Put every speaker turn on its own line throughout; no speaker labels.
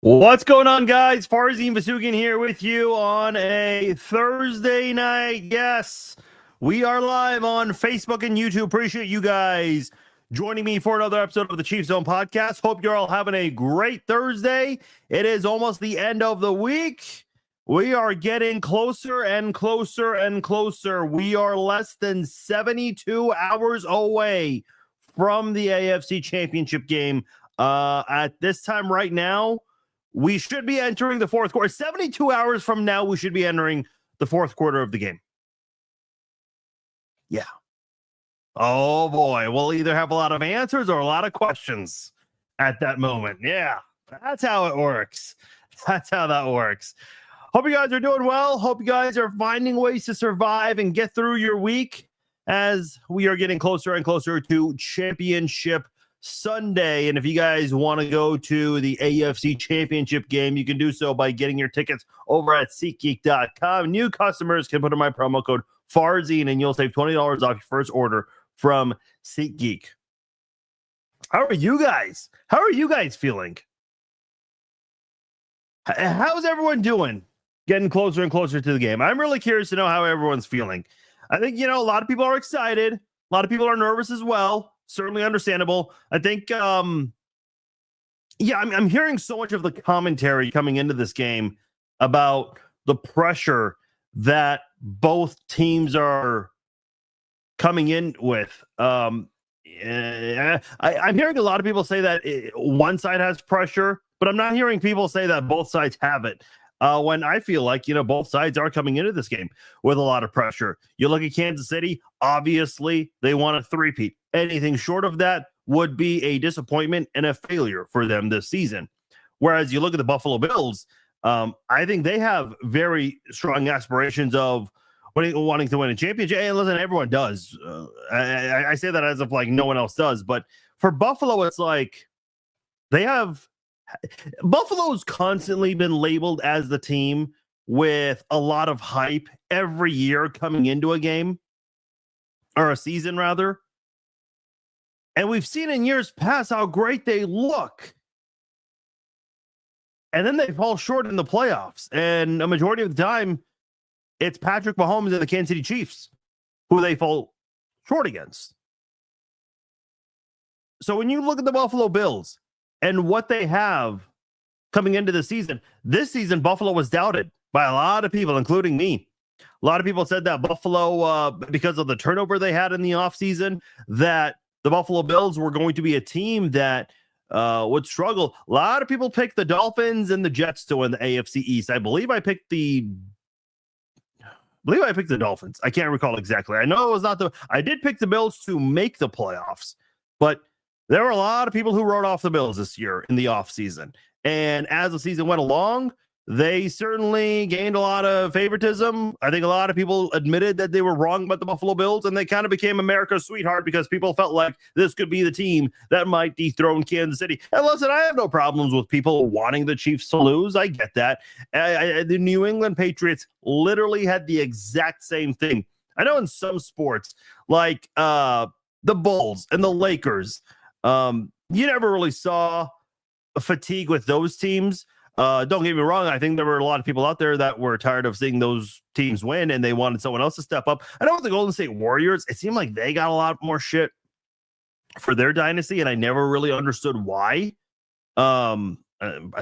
What's going on, guys? Farzin Vasugan here with you on a Thursday night. Yes, we are live on Facebook and YouTube. Appreciate you guys joining me for another episode of the Chiefs Zone podcast. Hope you're all having a great Thursday. It is almost the end of the week. We are getting closer and closer and closer. We are less than 72 hours away from the AFC Championship game. At this time right now, we should be entering the fourth quarter. 72 hours from now, we should be entering the fourth quarter of the game. Yeah. Oh, boy. We'll either have a lot of answers or a lot of questions at that moment. Yeah. That's how it works. That's how that works. Hope you guys are doing well. Hope you guys are finding ways to survive and get through your week as we are getting closer and closer to Championship Sunday. And if you guys want to go to the AFC Championship game, you can do so by getting your tickets over at SeatGeek.com. New customers can put in my promo code Farzine and you'll save $20 off your first order from SeatGeek. How are you guys? How are you guys feeling? How's everyone doing? Getting closer and closer to the game. I'm really curious to know how everyone's feeling. I think, a lot of people are excited. A lot of people are nervous as well. Certainly understandable. I think, I'm hearing so much of the commentary coming into this game about the pressure that both teams are coming in with. I'm hearing a lot of people say that one side has pressure, but I'm not hearing people say that both sides have it. When I feel like, both sides are coming into this game with a lot of pressure. You look at Kansas City, obviously they want a three-peat. Anything short of that would be a disappointment and a failure for them this season. Whereas you look at the Buffalo Bills, I think they have very strong aspirations of wanting to win a championship. And listen, everyone does. I say that as if like no one else does. But for Buffalo, it's like Buffalo's constantly been labeled as the team with a lot of hype every year coming into a game or a season rather. And we've seen in years past how great they look. And then they fall short in the playoffs. And a majority of the time, it's Patrick Mahomes and the Kansas City Chiefs who they fall short against. So when you look at the Buffalo Bills and what they have coming into the season, this season, Buffalo was doubted by a lot of people, including me. A lot of people said that Buffalo, because of the turnover they had in the offseason, that the Buffalo Bills were going to be a team that would struggle. A lot of people picked the Dolphins and the Jets to win the AFC East. I believe I picked the Dolphins. I can't recall exactly. I know it was not I did pick the Bills to make the playoffs, but there were a lot of people who wrote off the Bills this year in the offseason. And as the season went along, they certainly gained a lot of favoritism. I think a lot of people admitted that they were wrong about the Buffalo Bills, and they kind of became America's sweetheart because people felt like this could be the team that might dethrone Kansas City. And listen, I have no problems with people wanting the Chiefs to lose. I get that. The New England Patriots literally had the exact same thing. I know in some sports, like the Bulls and the Lakers, you never really saw a fatigue with those teams. Don't get me wrong. I think there were a lot of people out there that were tired of seeing those teams win and they wanted someone else to step up. I know with the Golden State Warriors, it seemed like they got a lot more shit for their dynasty, and I never really understood why. I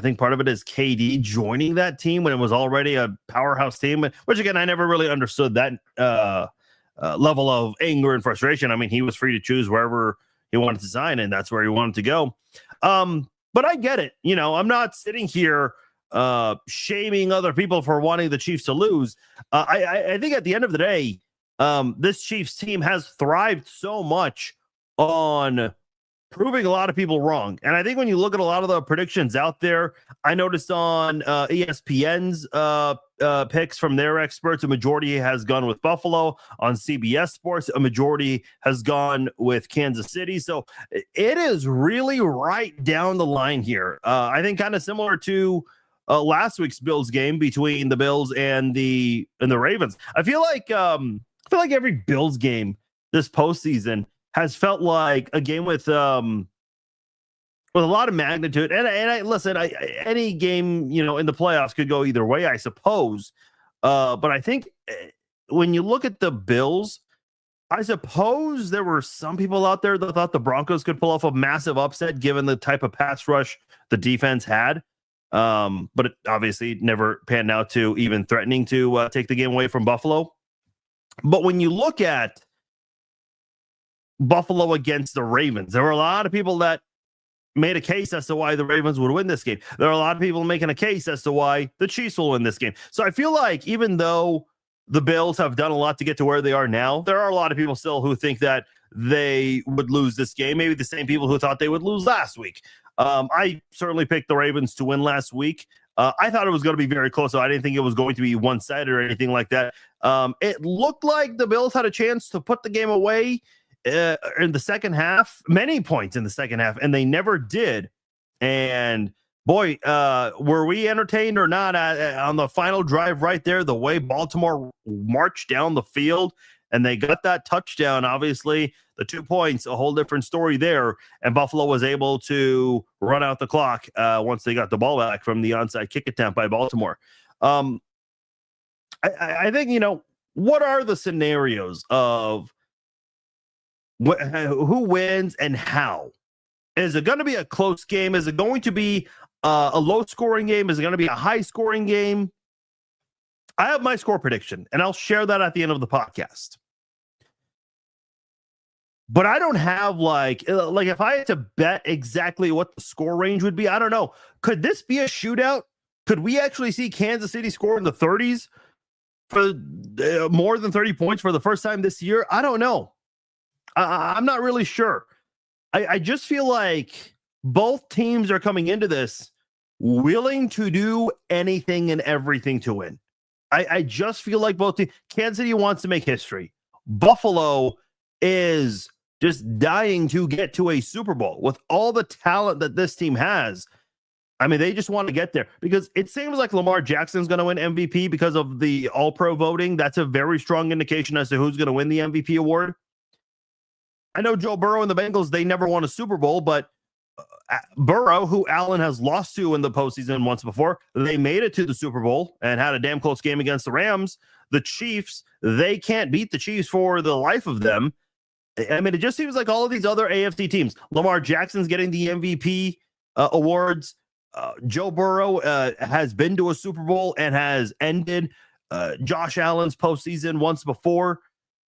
think part of it is KD joining that team when it was already a powerhouse team, which again, I never really understood that level of anger and frustration. I mean, he was free to choose wherever he wanted to sign, and that's where he wanted to go. But I get it. I'm not sitting here shaming other people for wanting the Chiefs to lose. I think at the end of the day, this Chiefs team has thrived so much on proving a lot of people wrong. And I think when you look at a lot of the predictions out there, I noticed on ESPN's picks from their experts, a majority has gone with Buffalo. On CBS Sports, a majority has gone with Kansas City. So it is really right down the line here. I think kind of similar to last week's Bills game between the Bills and the Ravens. I feel like every Bills game this postseason has felt like a game with with a lot of magnitude. And I listen, any game, in the playoffs could go either way, I suppose. But I think when you look at the Bills, I suppose there were some people out there that thought the Broncos could pull off a massive upset given the type of pass rush the defense had. But it obviously never panned out to even threatening to take the game away from Buffalo. But when you look at Buffalo against the Ravens, there were a lot of people that made a case as to why the Ravens would win this game. There are a lot of people making a case as to why the Chiefs will win this game. So I feel like even though the Bills have done a lot to get to where they are now, there are a lot of people still who think that they would lose this game. Maybe the same people who thought they would lose last week. I certainly picked the Ravens to win last week. I thought it was going to be very close, so I didn't think it was going to be one-sided or anything like that. It looked like the Bills had a chance to put the game away in the second half, many points in the second half, and they never did. And boy, were we entertained or not on the final drive right there, the way Baltimore marched down the field and they got that touchdown. Obviously, the 2 points, a whole different story there. And Buffalo was able to run out the clock once they got the ball back from the onside kick attempt by Baltimore. I think, what are the scenarios of who wins and how? Is it going to be a close game? Is it going to be a low-scoring game? Is it going to be a high-scoring game? I have my score prediction, and I'll share that at the end of the podcast. But I don't have like if I had to bet exactly what the score range would be, I don't know. Could this be a shootout? Could we actually see Kansas City score in the 30s for more than 30 points for the first time this year? I don't know. I'm not really sure. I just feel like both teams are coming into this willing to do anything and everything to win. I just feel like both teams. Kansas City wants to make history. Buffalo is just dying to get to a Super Bowl with all the talent that this team has. I mean, they just want to get there because it seems like Lamar Jackson's going to win MVP because of the All-Pro voting. That's a very strong indication as to who's going to win the MVP award. I know Joe Burrow and the Bengals, they never won a Super Bowl, but Burrow, who Allen has lost to in the postseason once before, they made it to the Super Bowl and had a damn close game against the Rams. The Chiefs, they can't beat the Chiefs for the life of them. I mean, it just seems like all of these other AFC teams, Lamar Jackson's getting the MVP awards. Joe Burrow has been to a Super Bowl and has ended Josh Allen's postseason once before.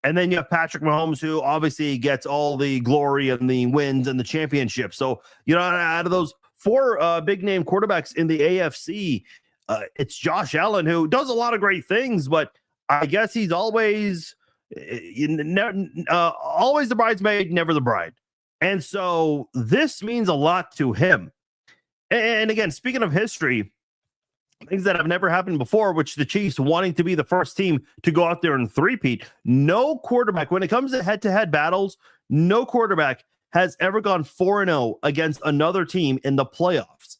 And then you have Patrick Mahomes, who obviously gets all the glory and the wins and the championship. So, out of those four big name quarterbacks in the AFC, it's Josh Allen who does a lot of great things, but I guess he's always always the bridesmaid, never the bride. And so this means a lot to him. And again, speaking of history, things that have never happened before, which the Chiefs wanting to be the first team to go out there and three-peat. No quarterback, when it comes to head-to-head battles, no quarterback has ever gone 4-0 against another team in the playoffs.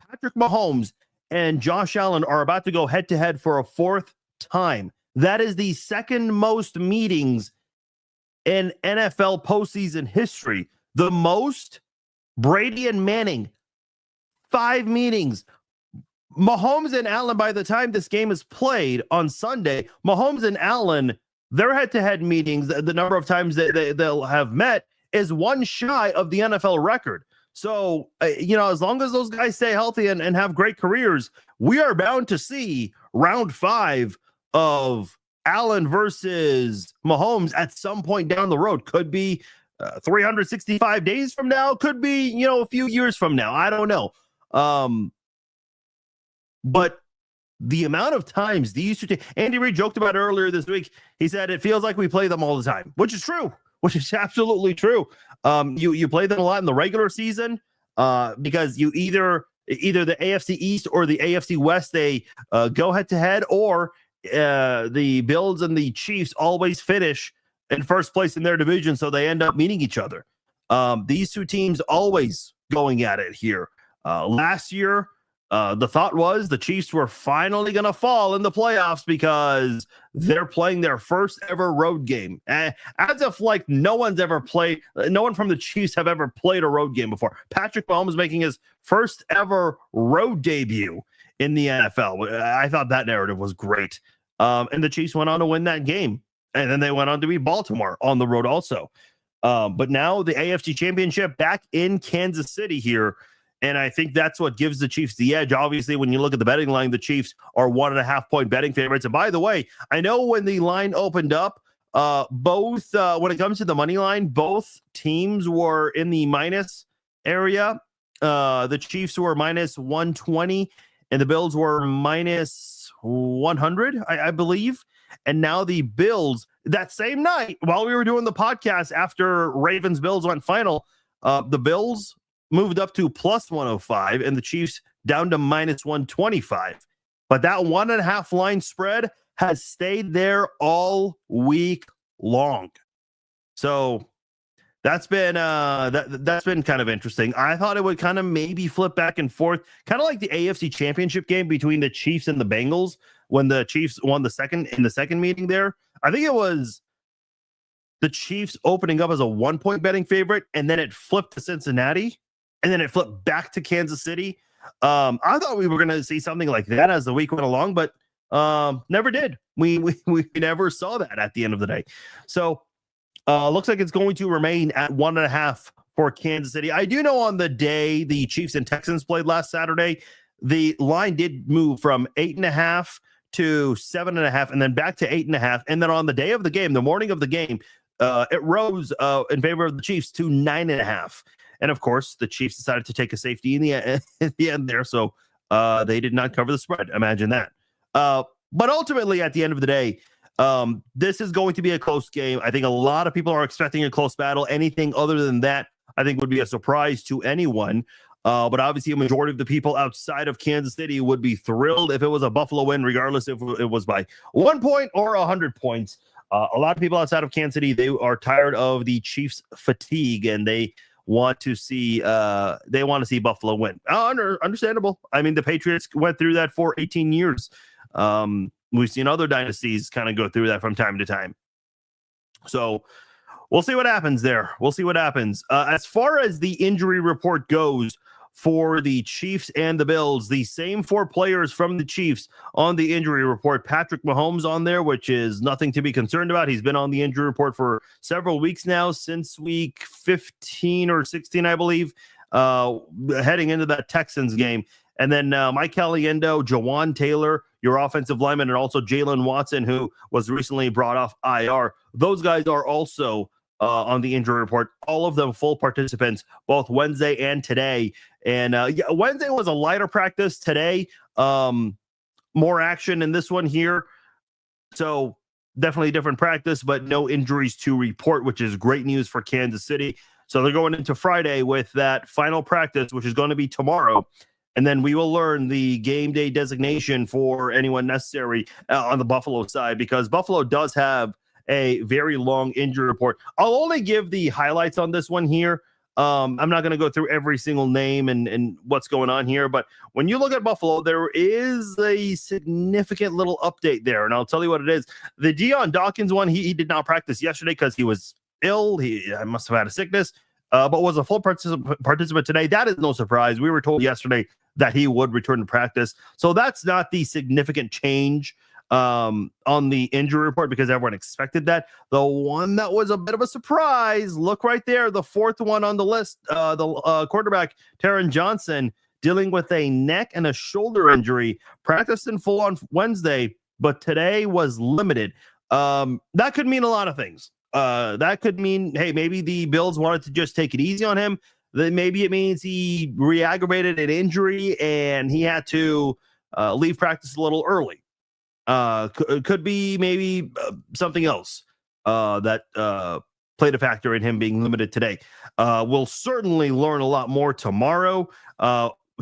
Patrick Mahomes and Josh Allen are about to go head-to-head for a fourth time. That is the second most meetings in NFL postseason history. The most, Brady and Manning, 5 meetings. Mahomes and Allen, by the time this game is played on Sunday, Mahomes and Allen, their head-to-head meetings, the number of times they'll have met is one shy of the NFL record. So, as long as those guys stay healthy and have great careers, we are bound to see round 5 of Allen versus Mahomes at some point down the road. Could be 365 days from now. Could be, a few years from now. I don't know. But the amount of times these two Andy Reid joked about it earlier this week. He said it feels like we play them all the time, which is true, which is absolutely true. You play them a lot in the regular season because you either the AFC East or the AFC West, they go head to head, or the Bills and the Chiefs always finish in first place in their division, so they end up meeting each other. These two teams always going at it here. Last year, The thought was the Chiefs were finally going to fall in the playoffs because they're playing their first ever road game. As if like no one from the Chiefs have ever played a road game before. Patrick Mahomes making his first ever road debut in the NFL. I thought that narrative was great. And the Chiefs went on to win that game. And then they went on to beat Baltimore on the road also. But now the AFC Championship back in Kansas City here. And I think that's what gives the Chiefs the edge. Obviously, when you look at the betting line, the Chiefs are 1.5 point betting favorites. And by the way, I know when the line opened up, both when it comes to the money line, both teams were in the minus area. The Chiefs were minus 120 and the Bills were minus 100, I believe. And now the Bills, that same night, while we were doing the podcast after Ravens-Bills went final, the Bills moved up to plus 105 and the Chiefs down to minus 125. But that 1.5 line spread has stayed there all week long. So that's been that's been kind of interesting. I thought it would kind of maybe flip back and forth, kind of like the AFC Championship game between the Chiefs and the Bengals when the Chiefs won the second meeting there. I think it was the Chiefs opening up as a 1 point betting favorite, and then it flipped to Cincinnati, and then it flipped back to Kansas City. I thought we were going to see something like that as the week went along, but never did. We never saw that at the end of the day. So looks like it's going to remain at 1.5 for Kansas City. I do know on the day the Chiefs and Texans played last Saturday, the line did move from 8.5 to 7.5, and then back to 8.5. And then on the day of the game, the morning of the game, it rose in favor of the Chiefs to 9.5. And of course, the Chiefs decided to take a safety in the end there, so they did not cover the spread. Imagine that. But ultimately, at the end of the day, this is going to be a close game. I think a lot of people are expecting a close battle. Anything other than that, I think, would be a surprise to anyone. But obviously, a majority of the people outside of Kansas City would be thrilled if it was a Buffalo win, regardless if it was by 1 point or 100 points. A lot of people outside of Kansas City, they are tired of the Chiefs' fatigue, and they want to see Buffalo win. Understandable. I mean, the Patriots went through that for 18 years. We've seen other dynasties kind of go through that from time to time. So we'll see what happens there. We'll see what happens. As far as the injury report goes for the Chiefs and the Bills, the same 4 players from the Chiefs on the injury report. Patrick Mahomes on there, which is nothing to be concerned about. He's been on the injury report for several weeks now, since week 15 or 16, I believe, heading into that Texans game. And then Mike Caliendo, Jawan Taylor, your offensive lineman, and also Jalen Watson, who was recently brought off IR. Those guys are also on the injury report. All of them full participants, both Wednesday and today. And Wednesday was a lighter practice. Today, more action in this one here. So definitely a different practice, but no injuries to report, which is great news for Kansas City. So they're going into Friday with that final practice, which is going to be tomorrow. And then we will learn the game day designation for anyone necessary on the Buffalo side, because Buffalo does have a very long injury report. I'll only give the highlights on this one here. I'm not going to go through every single name and what's going on here, but when you look at Buffalo, there is a significant little update there, and I'll tell you what it is. The Deion Dawkins one, he did not practice yesterday because he was ill. He must have had a sickness, but was a full participant today. That is no surprise. We were told yesterday that he would return to practice, so that's not the significant change on the injury report, because everyone expected that. The one that was a bit of a surprise, look right there, the 4th one on the list, the quarterback Taron Johnson, dealing with a neck and a shoulder injury, practiced in full on Wednesday, but today was limited. That could mean a lot of things. That could mean, hey, maybe the Bills wanted to just take it easy on him. Then maybe it means he re-aggravated an injury and he had to leave practice a little early. Could be maybe something else that played a factor in him being limited today. We'll certainly learn a lot more tomorrow.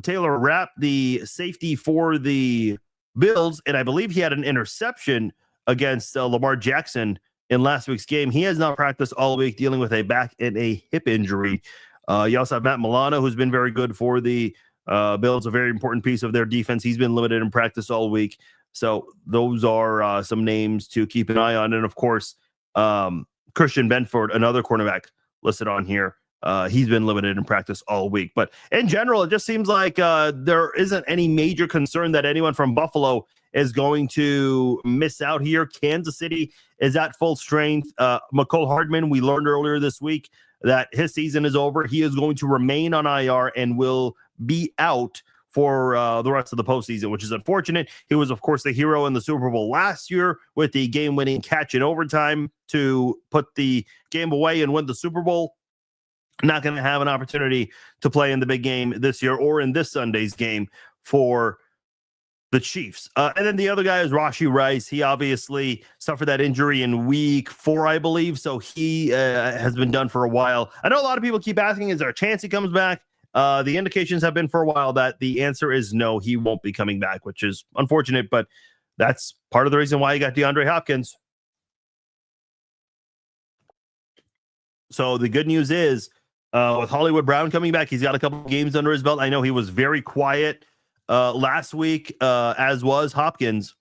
Taylor Rapp, the safety for the Bills, and I believe he had an interception against Lamar Jackson in last week's game. He has not practiced all week, dealing with a back and a hip injury. You also have Matt Milano, who's been very good for the Bill's a very important piece of their defense. He's been limited in practice all week. So those are some names to keep an eye on. And of course, Christian Benford, another cornerback listed on here. He's been limited in practice all week. But in general, it just seems like there isn't any major concern that anyone from Buffalo is going to miss out here. Kansas City is at full strength. McCole Hardman, we learned earlier this week that his season is over. He is going to remain on IR and will be out for the rest of the postseason, which is unfortunate. He was, of course, the hero in the Super Bowl last year with the game-winning catch in overtime to put the game away and win the Super Bowl. Not going to have an opportunity to play in the big game this year or in this Sunday's game for the Chiefs. And then the other guy is Rashee Rice. He obviously suffered that injury in week 4, I believe. So he has been done for a while. I know a lot of people keep asking, is there a chance he comes back? The indications have been for a while that the answer is no, he won't be coming back, which is unfortunate, but that's part of the reason why you got DeAndre Hopkins. So the good news is with Hollywood Brown coming back, he's got a couple of games under his belt. I know he was very quiet last week, as was Hopkins.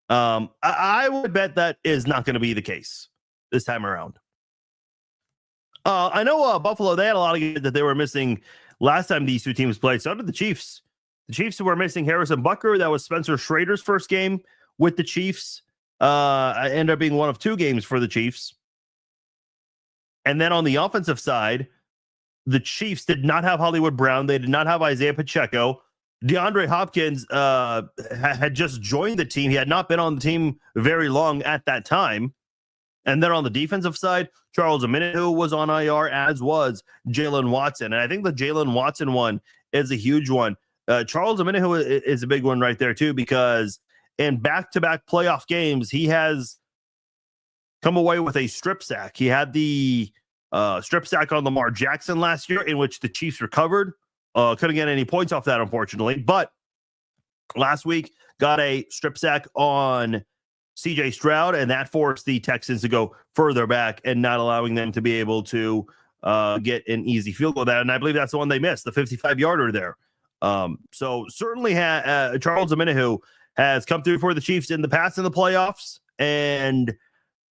I would bet that is not going to be the case this time around. I know Buffalo, they had a lot of games that they were missing last time these two teams played. So did the Chiefs. The Chiefs were missing Harrison Butker. That was Spencer Schrader's first game with the Chiefs. Ended up being one of 2 games for the Chiefs. And then on the offensive side, the Chiefs did not have Hollywood Brown. They did not have Isaiah Pacheco. DeAndre Hopkins had just joined the team. He had not been on the team very long at that time. And then on the defensive side, Charles Omenihu was on IR, as was Jalen Watson. And I think the Jalen Watson one is a huge one. Charles Omenihu is a big one right there, too, because in back-to-back playoff games, he has come away with a strip sack. He had the strip sack on Lamar Jackson last year, in which the Chiefs recovered. Couldn't get any points off that, unfortunately. But last week, got a strip sack on CJ Stroud, and that forced the Texans to go further back and not allowing them to be able to get an easy field goal there. And I believe that's the one they missed, the 55-yarder there. So certainly Charles Omenihu has come through for the Chiefs in the past in the playoffs, and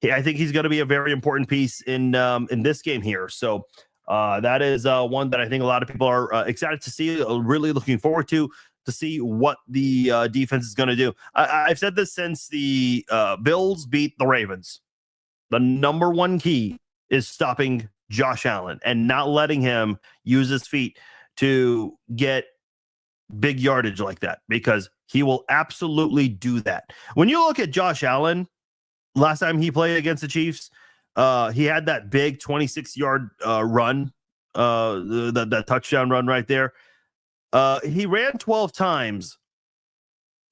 I think he's going to be a very important piece in this game here. So that is one that I think a lot of people are excited to see, really looking forward to see what the defense is going to do. I've said this since the Bills beat the Ravens. The number one key is stopping Josh Allen and not letting him use his feet to get big yardage like that, because he will absolutely do that. When you look at Josh Allen, last time he played against the Chiefs, he had that big 26-yard run, that touchdown run right there. He ran 12 times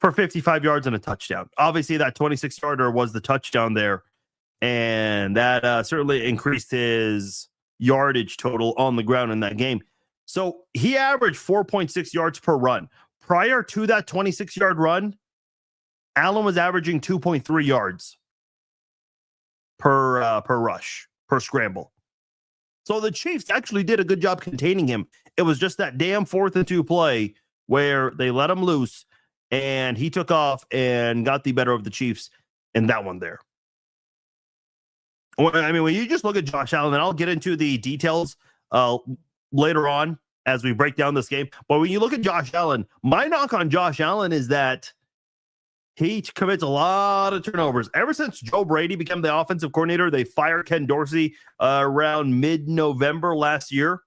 for 55 yards and a touchdown. Obviously, that 26-yarder was the touchdown there, and that certainly increased his yardage total on the ground in that game. So he averaged 4.6 yards per run. Prior to that 26-yard run, Allen was averaging 2.3 yards per rush, per scramble. So the Chiefs actually did a good job containing him. It was just that damn 4th and 2 play where they let him loose and he took off and got the better of the Chiefs in that one there. I mean, when you just look at Josh Allen, and I'll get into the details later on as we break down this game. But when you look at Josh Allen, my knock on Josh Allen is that he commits a lot of turnovers. Ever since Joe Brady became the offensive coordinator, they fired Ken Dorsey around mid-November last year.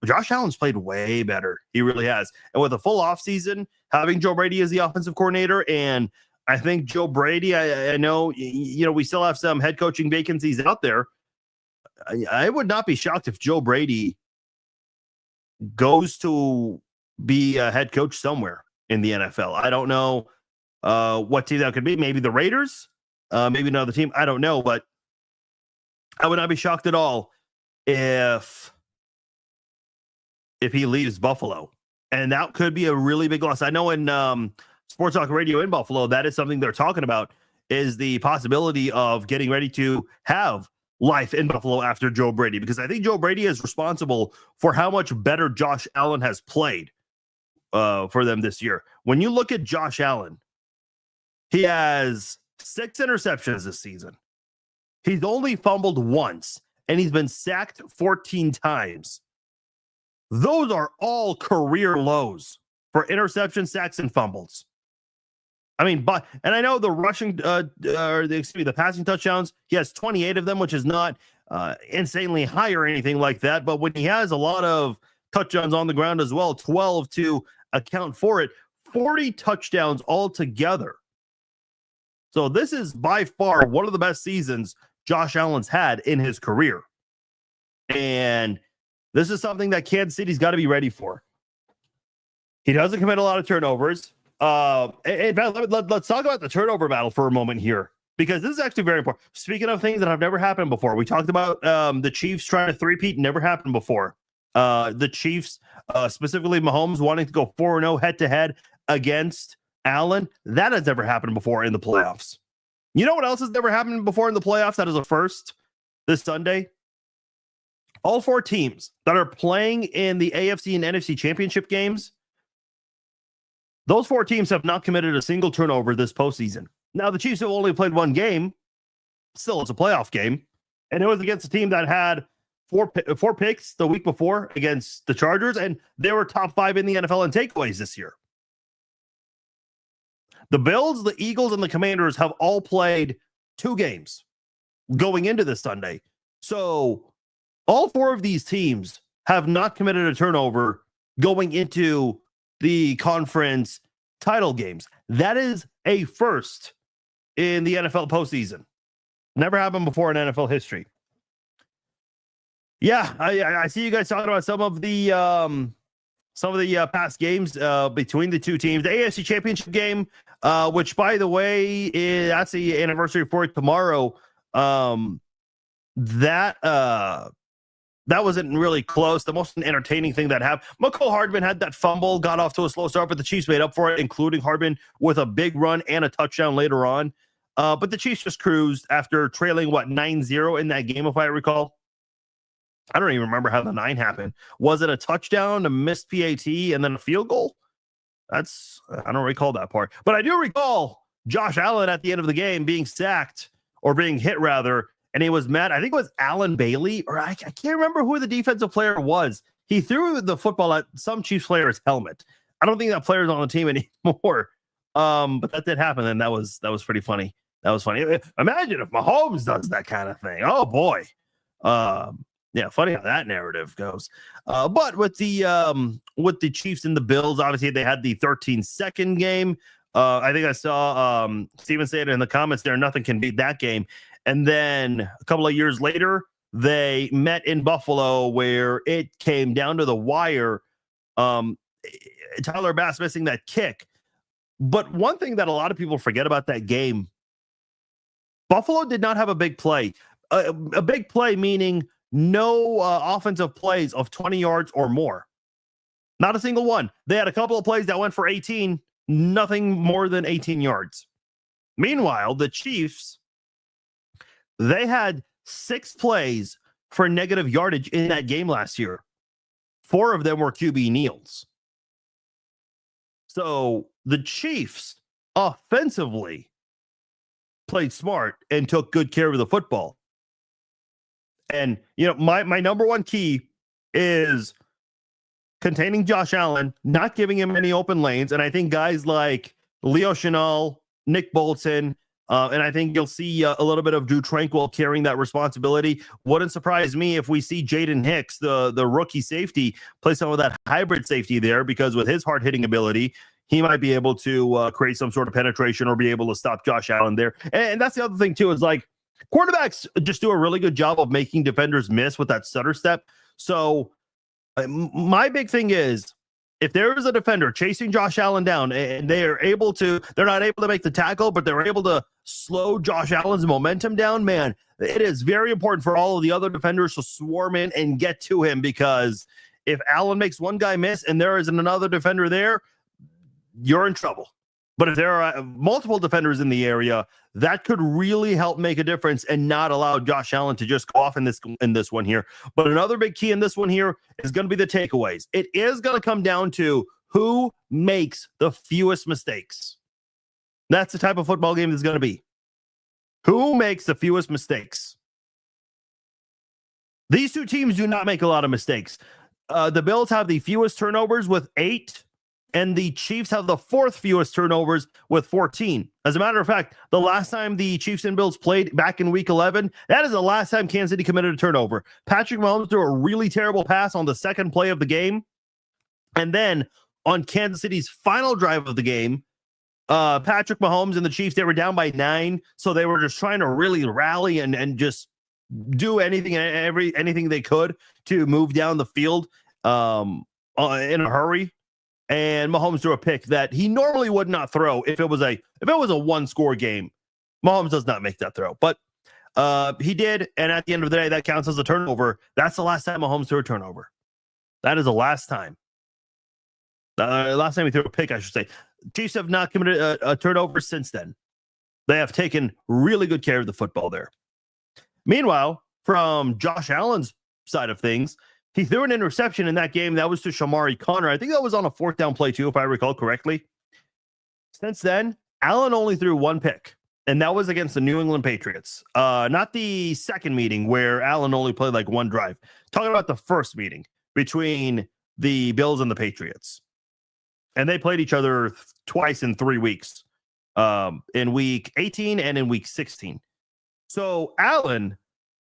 Josh Allen's played way better. He really has. And with a full offseason, having Joe Brady as the offensive coordinator, and I think Joe Brady, I know, we still have some head coaching vacancies out there. I would not be shocked if Joe Brady goes to be a head coach somewhere in the NFL. I don't know what team that could be. Maybe the Raiders, maybe another team. I don't know, but I would not be shocked at all if he leaves Buffalo. And that could be a really big loss. I know in Sports Talk Radio in Buffalo, that is something they're talking about, is the possibility of getting ready to have life in Buffalo after Joe Brady, because I think Joe Brady is responsible for how much better Josh Allen has played. for them this year. When you look at Josh Allen, he has 6 interceptions this season. He's only fumbled once, and he's been sacked 14 times. Those are all career lows for interception, sacks, and fumbles. I mean, and I know the rushing, the passing touchdowns, he has 28 of them, which is not insanely high or anything like that. But when he has a lot of touchdowns on the ground as well, 12 to account for it, 40 touchdowns altogether. So this is by far one of the best seasons Josh Allen's had in his career. And this is something that Kansas City's got to be ready for. He doesn't commit a lot of turnovers. Let's talk about the turnover battle for a moment here, because this is actually very important. Speaking of things that have never happened before, we talked about the Chiefs trying to three-peat, never happened before. The Chiefs, specifically Mahomes, wanting to go 4-0 head-to-head against Allen, that has never happened before in the playoffs. You know what else has never happened before in the playoffs? That is a first this Sunday. All 4 teams that are playing in the AFC and NFC Championship games, those 4 teams have not committed a single turnover this postseason. Now, the Chiefs have only played 1 game. Still, it's a playoff game. And it was against a team that had 4 picks the week before against the Chargers, and they were top 5 in the NFL in takeaways this year. The Bills, the Eagles, and the Commanders have all played 2 games going into this Sunday. So all 4 of these teams have not committed a turnover going into the conference title games. That is a first in the NFL postseason. Never happened before in NFL history. Yeah, I see you guys talking about some of the past games between the 2 teams. The AFC Championship game, which, by the way, that's the anniversary for it tomorrow. That wasn't really close. The most entertaining thing that happened, McCole Hardman had that fumble, got off to a slow start, but the Chiefs made up for it, including Hardman with a big run and a touchdown later on. But the Chiefs just cruised after trailing, 9-0 in that game, if I recall. I don't even remember how the 9 happened. Was it a touchdown, a missed PAT, and then a field goal? I don't recall that part. But I do recall Josh Allen at the end of the game being sacked, or being hit rather, and he was mad. I think it was Alan Bailey, or I can't remember who the defensive player was. He threw the football at some Chiefs player's helmet. I don't think that player's on the team anymore. But that did happen, and that was pretty funny. That was funny. Imagine if Mahomes does that kind of thing. Oh boy. Yeah, funny how that narrative goes. But with the Chiefs and the Bills, obviously they had the 13-second game. I think I saw Steven say it in the comments there. Nothing can beat that game. And then a couple of years later, they met in Buffalo, where it came down to the wire. Tyler Bass missing that kick. But one thing that a lot of people forget about that game, Buffalo did not have a big play. A big play meaning no offensive plays of 20 yards or more. Not a single one. They had a couple of plays that went for 18, nothing more than 18 yards. Meanwhile, the Chiefs, they had 6 plays for negative yardage in that game last year. 4 of them were QB kneels. So the Chiefs offensively played smart and took good care of the football. And, my number one key is containing Josh Allen, not giving him any open lanes. And I think guys like Leo Chenal, Nick Bolton, and I think you'll see a little bit of Drew Tranquil carrying that responsibility. Wouldn't surprise me if we see Jaden Hicks, the rookie safety, play some of that hybrid safety there, because with his hard-hitting ability, he might be able to create some sort of penetration or be able to stop Josh Allen there. And that's the other thing, too, is like quarterbacks just do a really good job of making defenders miss with that stutter step. So my big thing is, if there is a defender chasing Josh Allen down and they're not able to make the tackle, but they're able to slow Josh Allen's momentum down, man, it is very important for all of the other defenders to swarm in and get to him, because if Allen makes one guy miss and there isn't another defender there, you're in trouble. But if there are multiple defenders in the area, that could really help make a difference and not allow Josh Allen to just go off in this one here. But another big key in this one here is going to be the takeaways. It is going to come down to Who makes the fewest mistakes? That's the type of football game that's going to be. Who makes the fewest mistakes? These two teams do not make a lot of mistakes. The Bills have the fewest turnovers with 8, and the Chiefs have the 4th fewest turnovers with 14. As a matter of fact, the last time the Chiefs and Bills played back in Week 11, that is the last time Kansas City committed a turnover. Patrick Mahomes threw a really terrible pass on the second play of the game, and then on Kansas City's final drive of the game, Patrick Mahomes and the Chiefs, they were down by 9, so they were just trying to really rally and just do anything and anything they could to move down the field in a hurry. And Mahomes threw a pick that he normally would not throw if it was a 1-score game. Mahomes does not make that throw, but he did, and at the end of the day, that counts as a turnover. That's the last time Mahomes threw a turnover. That is the last time. Last time he threw a pick, I should say. Chiefs have not committed a turnover since then. They have taken really good care of the football there. Meanwhile, from Josh Allen's side of things, he threw an interception in that game. That was to Shamari Connor. I think that was on a 4th down play too, if I recall correctly. Since then, Allen only threw 1 pick, and that was against the New England Patriots. Not the second meeting where Allen only played like 1 drive. Talking about the first meeting between the Bills and the Patriots. And they played each other twice in 3 weeks, in Week 18 and in Week 16. So Allen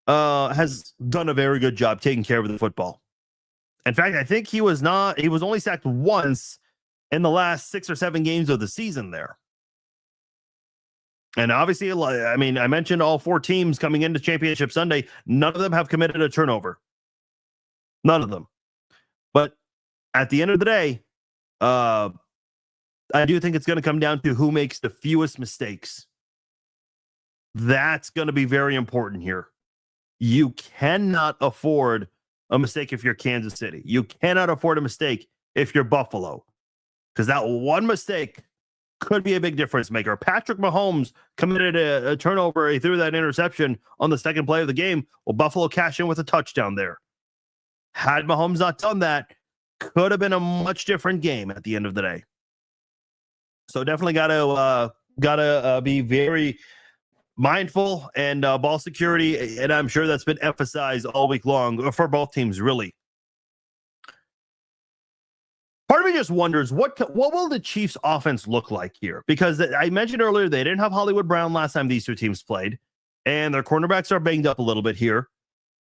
has done a very good job taking care of the football. In fact, I think he was only sacked once in the last 6 or 7 games of the season there. And obviously, I mean, I mentioned all 4 teams coming into Championship Sunday. None of them have committed a turnover. None of them. But at the end of the day, I do think it's going to come down to who makes the fewest mistakes. That's going to be very important here. You cannot afford a mistake if you're Kansas City. You cannot afford a mistake if you're Buffalo, because that one mistake could be a big difference maker. Patrick Mahomes committed a turnover. He threw that interception on the second play of the game. Well, Buffalo cashed in with a touchdown there. Had Mahomes not done that, could have been a much different game at the end of the day. So definitely gotta be very mindful and ball security, and I'm sure that's been emphasized all week long for both teams, really. Part of me just wonders what will the Chiefs' offense look like here? Because I mentioned earlier they didn't have Hollywood Brown last time these 2 teams played, and their cornerbacks are banged up a little bit here.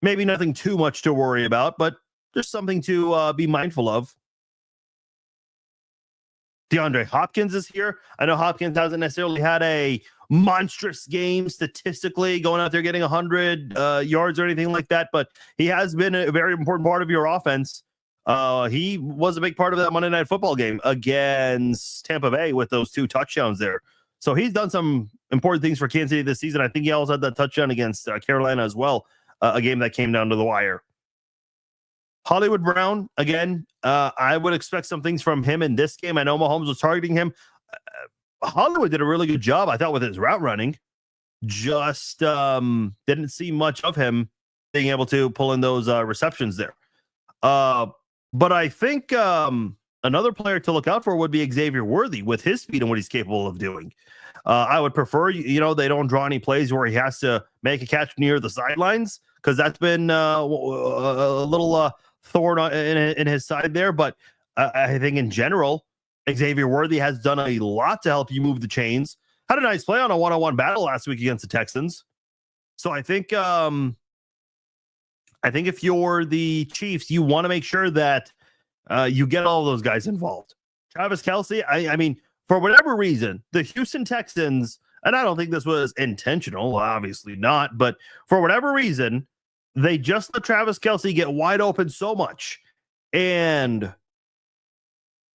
Maybe nothing too much to worry about, but just something to be mindful of. DeAndre Hopkins is here. I know Hopkins hasn't necessarily had a monstrous game statistically, going out there getting 100 yards or anything like that, but he has been a very important part of your offense. He was a big part of that Monday Night Football game against Tampa Bay with those 2 touchdowns there. So he's done some important things for Kansas City this season. I think he also had that touchdown against Carolina as well, a game that came down to the wire. Hollywood Brown, again, I would expect some things from him in this game. I know Mahomes was targeting him. Hollywood did a really good job, I thought, with his route running. Just didn't see much of him being able to pull in those receptions there. But I think another player to look out for would be Xavier Worthy with his speed and what he's capable of doing. I would prefer, they don't draw any plays where he has to make a catch near the sidelines, because that's been a little thorn in his side there. But I think in general, Xavier Worthy has done a lot to help you move the chains. Had a nice play on a one-on-one battle last week against the Texans. So I think if you're the Chiefs, you want to make sure that you get all those guys involved. Travis Kelce, I mean, for whatever reason, the Houston Texans, and I don't think this was intentional, obviously not, but for whatever reason, they just let Travis Kelce get wide open so much. And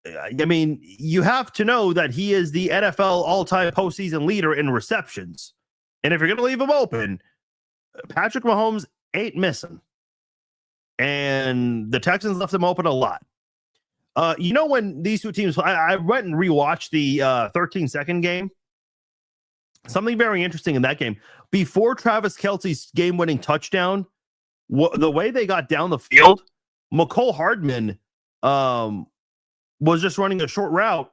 I mean, you have to know that he is the NFL all-time postseason leader in receptions. And if you're going to leave him open, Patrick Mahomes ain't missing. And the Texans left him open a lot. When these 2 teams, I went and rewatched the 13-second game. Something very interesting in that game. Before Travis Kelce's game-winning touchdown, the way they got down the field, McCole Hardman was just running a short route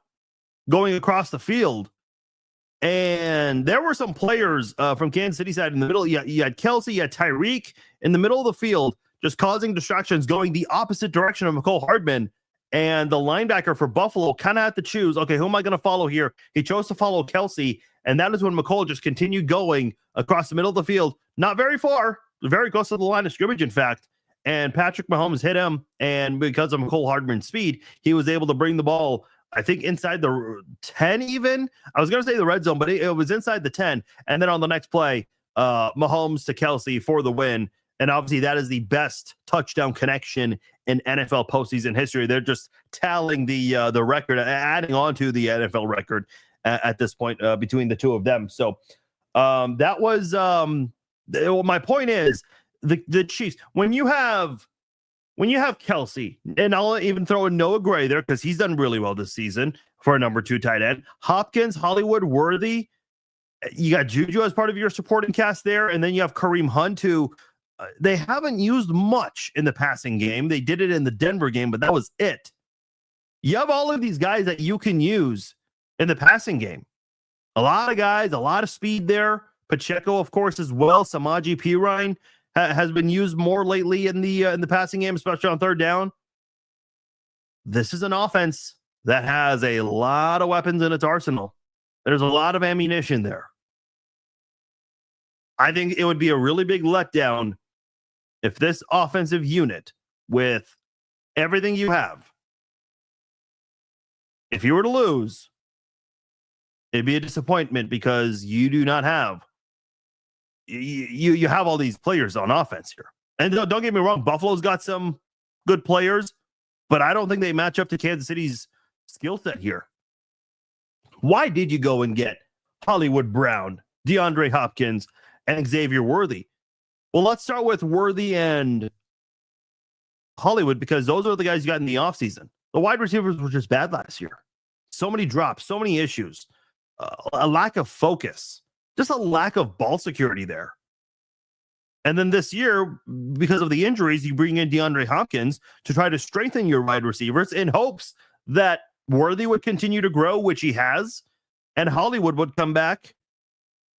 going across the field. And there were some players from Kansas City side in the middle. You had Kelsey, you had Tyreek in the middle of the field, just causing distractions going the opposite direction of McCole Hardman. And the linebacker for Buffalo kind of had to choose, okay, who am I going to follow here? He chose to follow Kelsey. And that is when McCole just continued going across the middle of the field, not very far, very close to the line of scrimmage, in fact. And Patrick Mahomes hit him. And because of McCole Hardman's speed, he was able to bring the ball, I think, inside the 10 even. I was going to say the red zone, but it was inside the 10. And then on the next play, Mahomes to Kelsey for the win. And obviously that is the best touchdown connection in NFL postseason history. They're just tallying the record, adding on to the NFL record at this point between the two of them. So that was my point is the Chiefs. When you have Kelsey, and I'll even throw in Noah Gray there because he's done really well this season for a number 2 tight end. Hopkins, Hollywood, Worthy. You got Juju as part of your supporting cast there, and then you have Kareem Hunt, who they haven't used much in the passing game. They did it in the Denver game, but that was it. You have all of these guys that you can use in the passing game. A lot of guys, a lot of speed there. Pacheco, of course, as well. Samaje Perine has been used more lately in the passing game, especially on third down. This is an offense that has a lot of weapons in its arsenal. There's a lot of ammunition there. I think it would be a really big letdown if this offensive unit, with everything you have, if you were to lose, it'd be a disappointment because you do not have you have all these players on offense here. And don't get me wrong, Buffalo's got some good players, but I don't think they match up to Kansas City's skill set here. Why did you go and get Hollywood Brown, DeAndre Hopkins, and Xavier Worthy? Well, let's start with Worthy and Hollywood because those are the guys you got in the offseason. The wide receivers were just bad last year. So many drops, so many issues, a lack of focus, just a lack of ball security there. And then this year, because of the injuries, you bring in DeAndre Hopkins to try to strengthen your wide receivers in hopes that Worthy would continue to grow, which he has, and Hollywood would come back.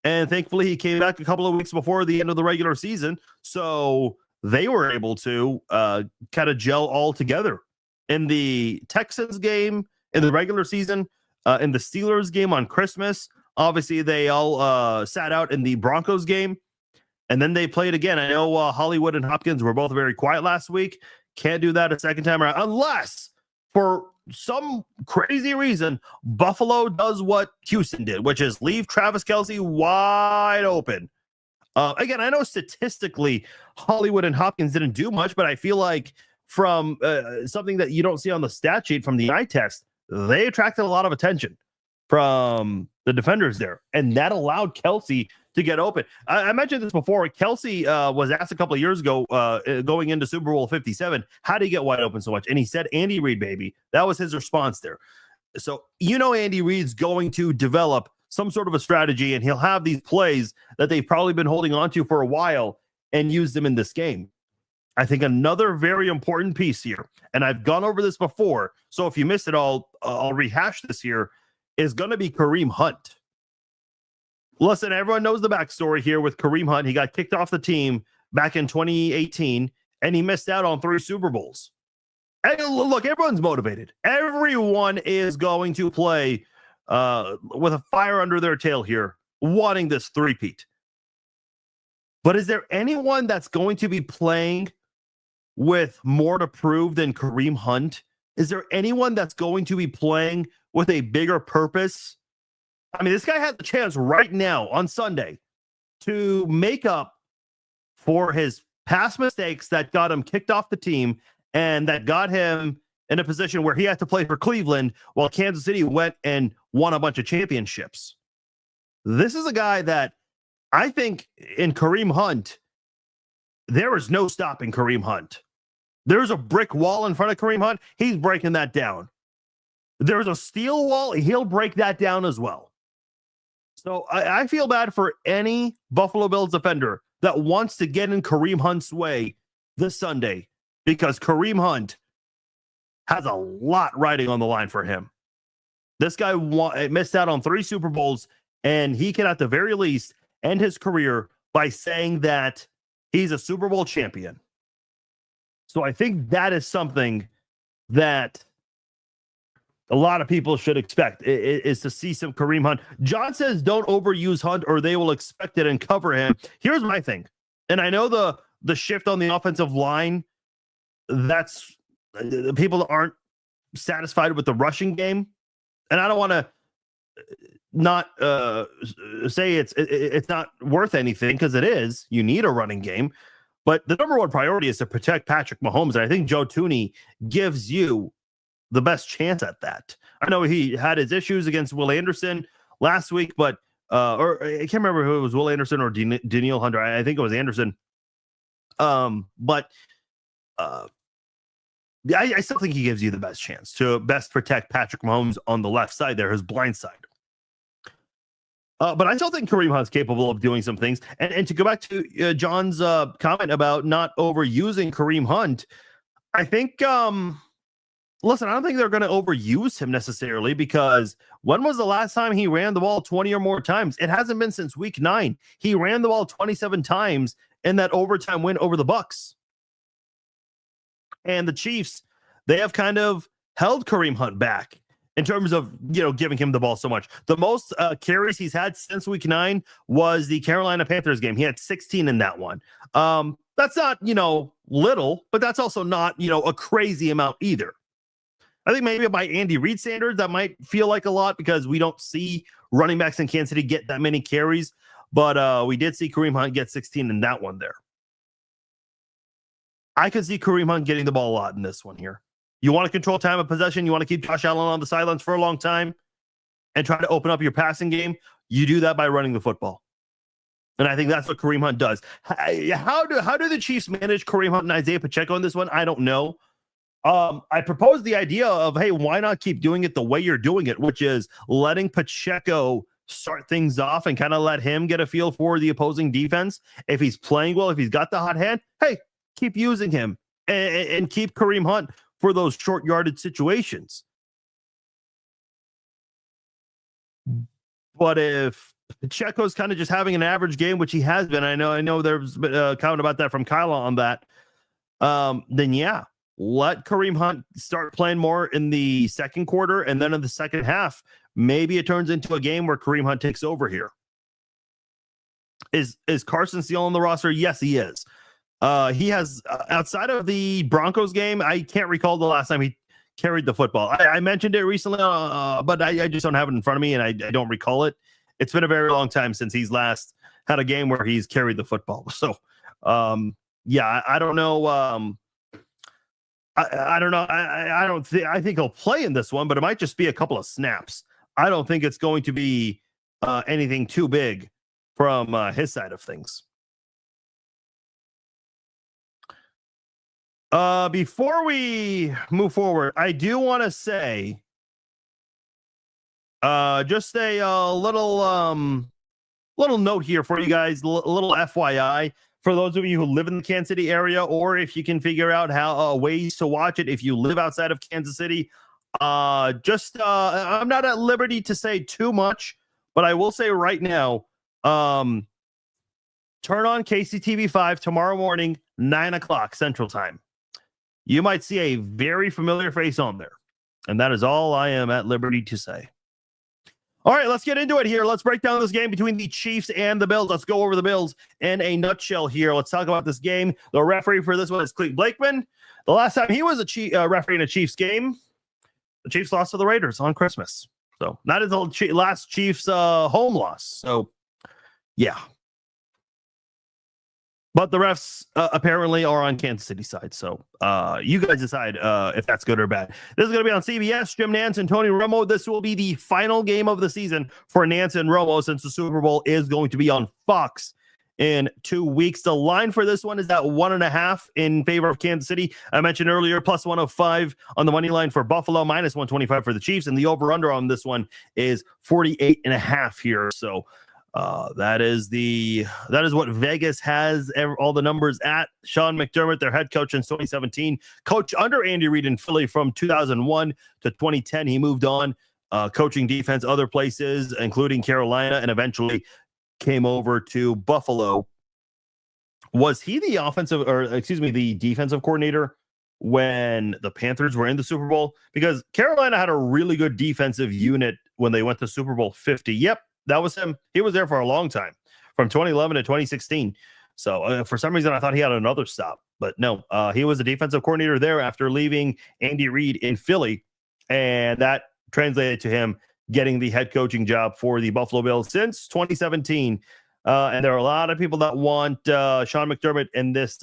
And thankfully, he came back a couple of weeks before the end of the regular season. So they were able to kind of gel all together. In the Texans game, in the regular season, in the Steelers game on Christmas, obviously they all sat out in the Broncos game. And then they played again. I know Hollywood and Hopkins were both very quiet last week. Can't do that a second time around unless for some crazy reason Buffalo does what Houston did, which is leave Travis Kelce wide open. Again, I know statistically Hollywood and Hopkins didn't do much, but I feel like from something that you don't see on the stat sheet from the eye test, they attracted a lot of attention from the defenders there, and that allowed Kelce to get open. I mentioned this before. Kelce was asked a couple of years ago, going into Super Bowl 57, how do you get wide open so much? And he said, Andy Reid, baby. That was his response there. So, Andy Reid's going to develop some sort of a strategy, and he'll have these plays that they've probably been holding on to for a while and use them in this game. I think another very important piece here, and I've gone over this before, so if you missed it, I'll rehash this here, is going to be Kareem Hunt. Listen, everyone knows the backstory here with Kareem Hunt. He got kicked off the team back in 2018, and he missed out on 3 Super Bowls. And look, everyone's motivated. Everyone is going to play with a fire under their tail here, wanting this three-peat. But is there anyone that's going to be playing with more to prove than Kareem Hunt? Is there anyone that's going to be playing with a bigger purpose? I mean, this guy has the chance right now on Sunday to make up for his past mistakes that got him kicked off the team and that got him in a position where he had to play for Cleveland while Kansas City went and won a bunch of championships. This is a guy that I think in Kareem Hunt, there is no stopping Kareem Hunt. There's a brick wall in front of Kareem Hunt. He's breaking that down. There's a steel wall. He'll break that down as well. So I feel bad for any Buffalo Bills defender that wants to get in Kareem Hunt's way this Sunday, because Kareem Hunt has a lot riding on the line for him. This guy missed out on 3 Super Bowls, and he can, at the very least, end his career by saying that he's a Super Bowl champion. So I think that is something that a lot of people should expect, is to see some Kareem Hunt. John says don't overuse Hunt or they will expect it and cover him. Here's my thing. And I know the shift on the offensive line, that's people aren't satisfied with the rushing game. And I don't want to not say it's not worth anything, because it is. You need a running game. But the number one priority is to protect Patrick Mahomes. And I think Joe Thuney gives you the best chance at that. I know he had his issues against Will Anderson last week, but or I can't remember who it was, Will Anderson or Danielle Hunter. I think it was Anderson. But I still think he gives you the best chance to best protect Patrick Mahomes on the left side there, his blind side. But I still think Kareem Hunt's capable of doing some things. And to go back to John's comment about not overusing Kareem Hunt, I think, listen, I don't think they're going to overuse him necessarily, because when was the last time he ran the ball 20 or more times? It hasn't been since week 9. He ran the ball 27 times in that overtime win over the Bucs. And the Chiefs, they have kind of held Kareem Hunt back in terms of, giving him the ball so much. The most carries he's had since week 9 was the Carolina Panthers game. He had 16 in that one. That's not, little, but that's also not, a crazy amount either. I think maybe by Andy Reid standards, that might feel like a lot, because we don't see running backs in Kansas City get that many carries. But we did see Kareem Hunt get 16 in that one there. I could see Kareem Hunt getting the ball a lot in this one here. You want to control time of possession. You want to keep Josh Allen on the sidelines for a long time and try to open up your passing game. You do that by running the football. And I think that's what Kareem Hunt does. How do the Chiefs manage Kareem Hunt and Isaiah Pacheco in this one? I don't know. I proposed the idea of, hey, why not keep doing it the way you're doing it, which is letting Pacheco start things off and kind of let him get a feel for the opposing defense. If he's playing well, if he's got the hot hand, hey, keep using him and keep Kareem Hunt for those short yardage situations. But if Pacheco's kind of just having an average game, which he has been, I know there's been a comment about that from Kyla on that, then yeah, let Kareem Hunt start playing more in the second quarter, and then in the second half, maybe it turns into a game where Kareem Hunt takes over here. Is Carson still on the roster? Yes, he is. He has, outside of the Broncos game, I can't recall the last time he carried the football. I mentioned it recently, but I just don't have it in front of me, and I don't recall it. It's been a very long time since he's last had a game where he's carried the football. So, yeah, I don't know. I don't know. I think he'll play in this one, but it might just be a couple of snaps. I don't think it's going to be anything too big from his side of things. Before we move forward, I do want to say just a little note here for you guys, a little FYI for those of you who live in the Kansas City area, or if you can figure out how ways to watch it if you live outside of Kansas City. I'm not at liberty to say too much, but I will say right now, turn on KCTV5 tomorrow morning, 9:00 Central Time. You might see a very familiar face on there. And that is all I am at liberty to say. All right, let's get into it here. Let's break down this game between the Chiefs and the Bills. Let's go over the Bills in a nutshell here. Let's talk about this game. The referee for this one is Clete Blakeman. The last time he was a referee in a Chiefs game, the Chiefs lost to the Raiders on Christmas. So that is the last Chiefs home loss. So, yeah. But the refs apparently are on Kansas City side. So you guys decide if that's good or bad. This is going to be on CBS. Jim Nantz and Tony Romo. This will be the final game of the season for Nantz and Romo, since the Super Bowl is going to be on Fox in 2 weeks. The line for this one is at 1.5 in favor of Kansas City. I mentioned earlier, plus 105 on the money line for Buffalo, minus 125 for the Chiefs. And the over-under on this one is 48.5 here. So That is what Vegas has all the numbers at. Sean McDermott, their head coach in 2017, coach under Andy Reid in Philly from 2001 to 2010. He moved on, coaching defense other places, including Carolina, and eventually came over to Buffalo. Was he the the defensive coordinator when the Panthers were in the Super Bowl? Because Carolina had a really good defensive unit when they went to Super Bowl 50. Yep, that was him. He was there for a long time, from 2011 to 2016. So for some reason, I thought he had another stop. But no, he was the defensive coordinator there after leaving Andy Reid in Philly. And that translated to him getting the head coaching job for the Buffalo Bills since 2017. And there are a lot of people that want Sean McDermott and this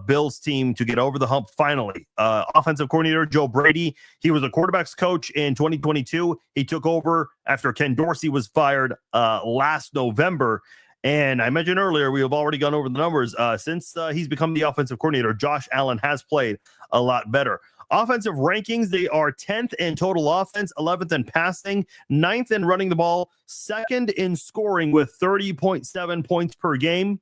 Bills team to get over the hump finally. Offensive coordinator Joe Brady, he was a quarterback's coach in 2022. He took over after Ken Dorsey was fired last November. And I mentioned earlier, we have already gone over the numbers. Since he's become the offensive coordinator, Josh Allen has played a lot better. Offensive rankings, they are 10th in total offense, 11th in passing, 9th in running the ball, 2nd in scoring with 30.7 points per game.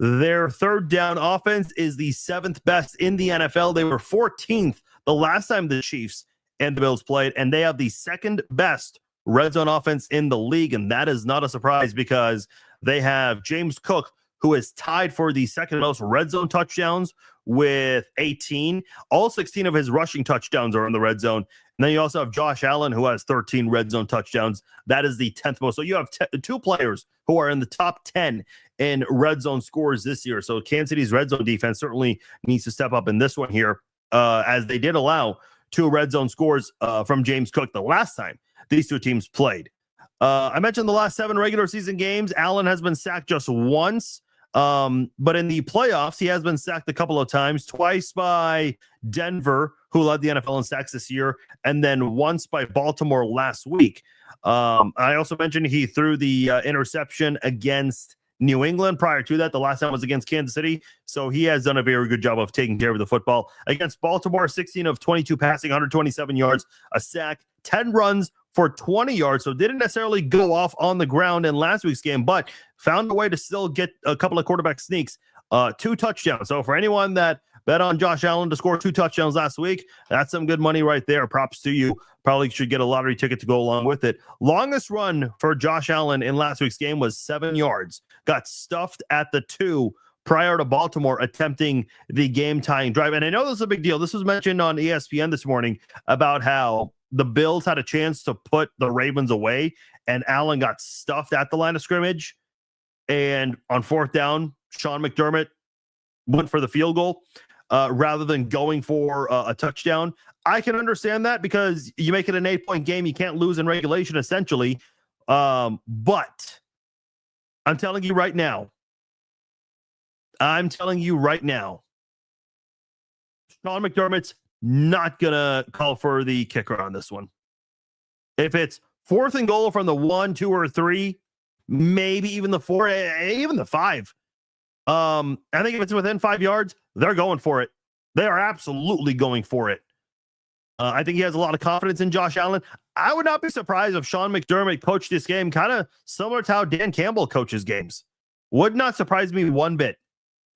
Their third down offense is the 7th best in the NFL. They were 14th the last time the Chiefs and the Bills played, and they have the 2nd best red zone offense in the league, and that is not a surprise because they have James Cook, who is tied for the 2nd most red zone touchdowns with 18. All 16 of his rushing touchdowns are in the red zone. And then you also have Josh Allen, who has 13 red zone touchdowns. That is the 10th most. So you have two players who are in the top 10 in red zone scores this year. So Kansas City's red zone defense certainly needs to step up in this one here, as they did allow 2 red zone scores from James Cook the last time these two teams played. I mentioned the last 7 regular season games. Allen has been sacked just once. But in the playoffs, he has been sacked a couple of times, twice by Denver, who led the NFL in sacks this year, and then once by Baltimore last week. I also mentioned he threw the interception against New England. Prior to that, the last time was against Kansas City. So he has done a very good job of taking care of the football. Against Baltimore, 16 of 22 passing, 127 yards, a sack, 10 runs for 20 yards. So didn't necessarily go off on the ground in last week's game, but found a way to still get a couple of quarterback sneaks, 2 touchdowns. So for anyone that bet on Josh Allen to score 2 touchdowns last week, that's some good money right there. Props to you. Probably should get a lottery ticket to go along with it. Longest run for Josh Allen in last week's game was 7 yards. Got stuffed at the 2 prior to Baltimore attempting the game-tying drive. And I know this is a big deal. This was mentioned on ESPN this morning about how the Bills had a chance to put the Ravens away, and Allen got stuffed at the line of scrimmage. And on 4th down, Sean McDermott went for the field goal rather than going for a touchdown. I can understand that because you make it an 8-point game. You can't lose in regulation, essentially. But I'm telling you right now, Sean McDermott's not going to call for the kicker on this one. If it's 4th and goal from the 1, 2, or 3, maybe even the 4, even the 5. I think if it's within 5 yards, they're going for it. They are absolutely going for it. I think he has a lot of confidence in Josh Allen. I would not be surprised if Sean McDermott coached this game kind of similar to how Dan Campbell coaches games. Would not surprise me one bit.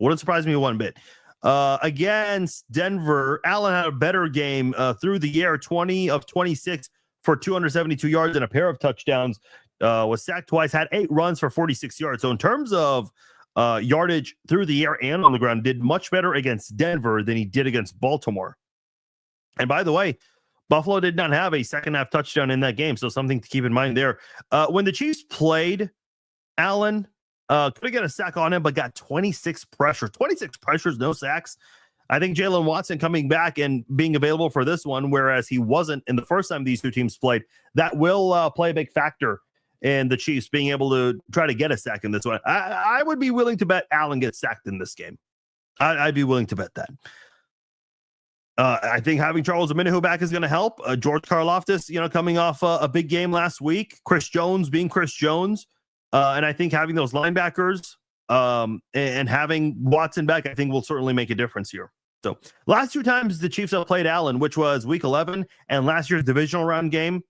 Wouldn't surprise me one bit. Against Denver, Allen had a better game through the air, 20 of 26 for 272 yards and a pair of touchdowns. Was sacked twice, had 8 runs for 46 yards. So in terms of yardage through the air and on the ground, did much better against Denver than he did against Baltimore. And by the way, Buffalo did not have a second half touchdown in that game, so something to keep in mind there. When the Chiefs played, Allen couldn't get a sack on him, but got 26 pressures. 26 pressures, no sacks. I think Jalen Watson coming back and being available for this one, whereas he wasn't in the first time these two teams played, that will play a big factor in the Chiefs being able to try to get a sack in this one. I would be willing to bet Allen gets sacked in this game. I'd be willing to bet that. I think having Charles Omenihu back is going to help. George Karlaftis, coming off a big game last week. Chris Jones being Chris Jones. And I think having those linebackers and having Watson back, I think will certainly make a difference here. So last 2 times the Chiefs have played Allen, which was week 11 and last year's divisional round game,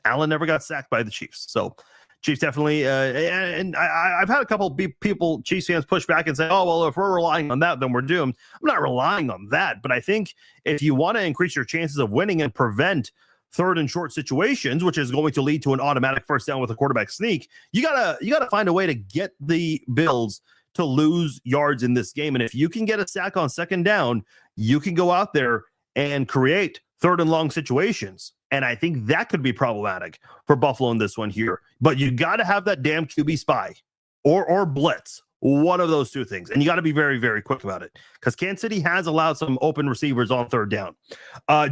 Allen never got sacked by the Chiefs. So Chiefs definitely, and I've had a couple people, Chiefs fans, push back and say, "Oh, well, if we're relying on that, then we're doomed." I'm not relying on that, but I think if you want to increase your chances of winning and prevent third and short situations, which is going to lead to an automatic first down with a quarterback sneak, you gotta find a way to get the Bills to lose yards in this game. And if you can get a sack on second down, you can go out there and create third and long situations. And I think that could be problematic for Buffalo in this one here. But you got to have that damn QB spy or blitz, one of those two things. And you got to be very, very quick about it because Kansas City has allowed some open receivers on third down.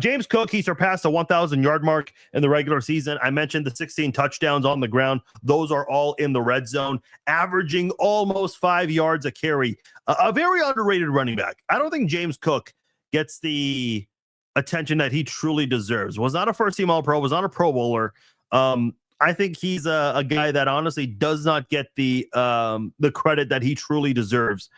James Cook, he surpassed the 1,000-yard mark in the regular season. I mentioned the 16 touchdowns on the ground. Those are all in the red zone, averaging almost 5 yards a carry. A very underrated running back. I don't think James Cook gets the attention that he truly deserves. Was not a first-team All-Pro, was not a Pro Bowler. I think he's a guy that honestly does not get the credit that he truly deserves,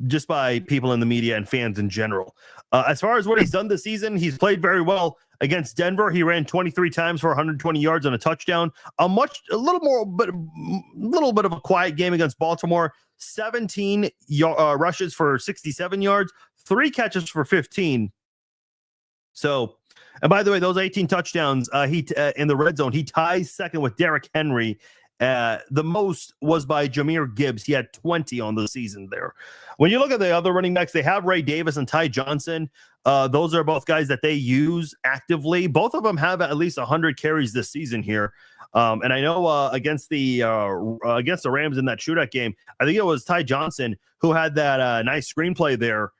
just by people in the media and fans in general. As far as what he's done this season, he's played very well against Denver. He ran 23 times for 120 yards and a touchdown. A little bit of a quiet game against Baltimore. 17 rushes for 67 yards, 3 catches for 15. So, and by the way, those 18 touchdowns, he in the red zone, he ties second with Derrick Henry. The most was by Jahmyr Gibbs. He had 20 on the season there. When you look at the other running backs, they have Ray Davis and Ty Johnson. Those are both guys that they use actively. Both of them have at least 100 carries this season here. And I know against the Rams in that shootout game, I think it was Ty Johnson who had that nice screenplay there,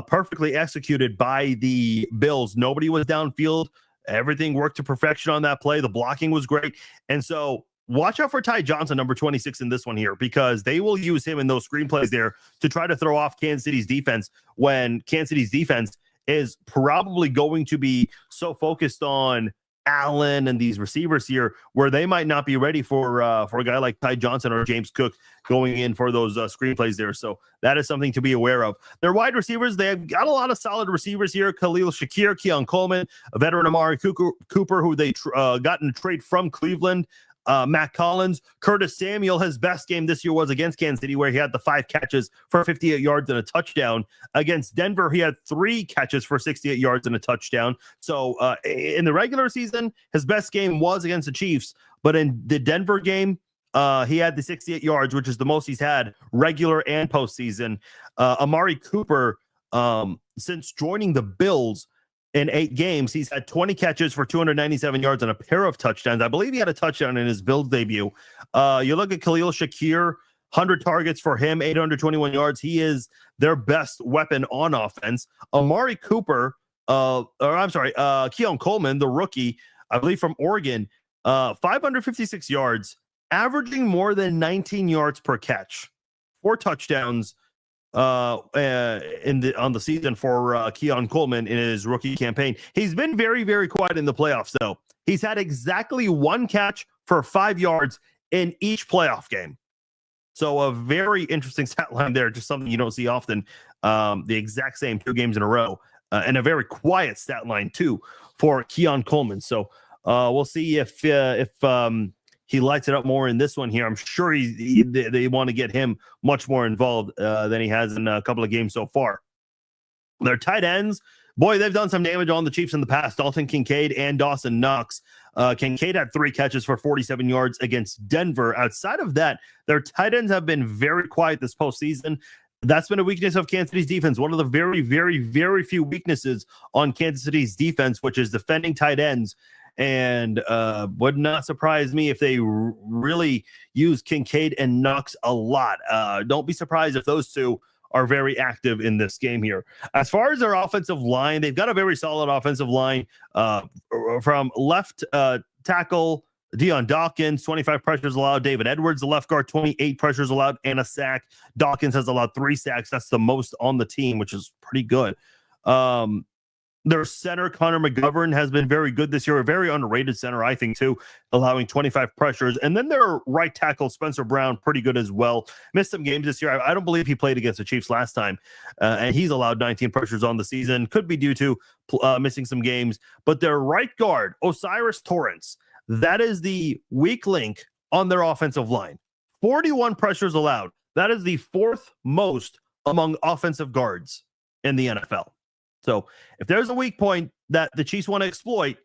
perfectly executed by the Bills. Nobody was downfield. Everything worked to perfection on that play. The blocking was great. And so watch out for Ty Johnson, number 26 in this one here, because they will use him in those screenplays there to try to throw off Kansas City's defense when Kansas City's defense is probably going to be so focused on Allen and these receivers here where they might not be ready for a guy like Ty Johnson or James Cook going in for those screenplays there. So that is something to be aware of. Their wide receivers, they've got a lot of solid receivers here. Khalil Shakir, Keon Coleman, a veteran Amari Cooper, who they got in a trade from Cleveland. Matt Collins, Curtis Samuel, his best game this year was against Kansas City, where he had the 5 catches for 58 yards and a touchdown. Against Denver, he had 3 catches for 68 yards and a touchdown. So in the regular season, his best game was against the Chiefs, but in the Denver game, he had the 68 yards, which is the most he's had regular and postseason. Amari Cooper, since joining the Bills, in 8 games, he's had 20 catches for 297 yards and a pair of touchdowns. I believe he had a touchdown in his Bills debut. You look at Khalil Shakir, 100 targets for him, 821 yards. He is their best weapon on offense. Amari Cooper, Keon Coleman, the rookie, I believe from Oregon, 556 yards, averaging more than 19 yards per catch, 4 touchdowns on the season for Keon Coleman in his rookie campaign. He's been very, very quiet in the playoffs, though. He's had exactly 1 catch for 5 yards in each playoff game. So a very interesting stat line there, just something you don't see often. The exact same 2 games in a row, and a very quiet stat line too for Keon Coleman. So we'll see if he lights it up more in this one here. I'm sure they want to get him much more involved than he has in a couple of games so far. Their tight ends, boy, they've done some damage on the Chiefs in the past. Dalton Kincaid and Dawson Knox. Kincaid had 3 catches for 47 yards against Denver. Outside of that, their tight ends have been very quiet this postseason. That's been a weakness of Kansas City's defense. One of the very, very, very few weaknesses on Kansas City's defense, which is defending tight ends. And would not surprise me if they really use Kincaid and Knox a lot. Don't be surprised if those two are very active in this game here. As far as their offensive line, they've got a very solid offensive line. From left tackle, Deion Dawkins, 25 pressures allowed. David Edwards, the left guard, 28 pressures allowed and a sack. Dawkins has allowed 3 sacks. That's the most on the team, which is pretty good. Their center, Connor McGovern, has been very good this year. A very underrated center, I think, too, allowing 25 pressures. And then their right tackle, Spencer Brown, pretty good as well. Missed some games this year. I don't believe he played against the Chiefs last time. And he's allowed 19 pressures on the season. Could be due to missing some games. But their right guard, Osiris Torrance, that is the weak link on their offensive line. 41 pressures allowed. That is the fourth most among offensive guards in the NFL. So if there's a weak point that the Chiefs want to exploit,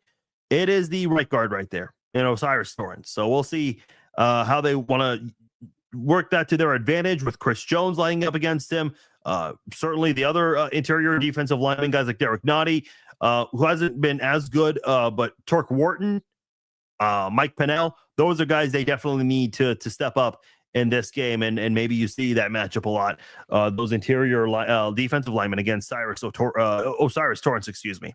it is the right guard right there, O'Cyrus Torrence. So we'll see how they want to work that to their advantage with Chris Jones lining up against him. Certainly the other interior defensive linemen, guys like Derek Nottie, who hasn't been as good, but Torque Wharton, Mike Pennell, those are guys they definitely need to step up in this game, and maybe you see that matchup a lot. Those interior defensive linemen against O'Cyrus Torrence, excuse me.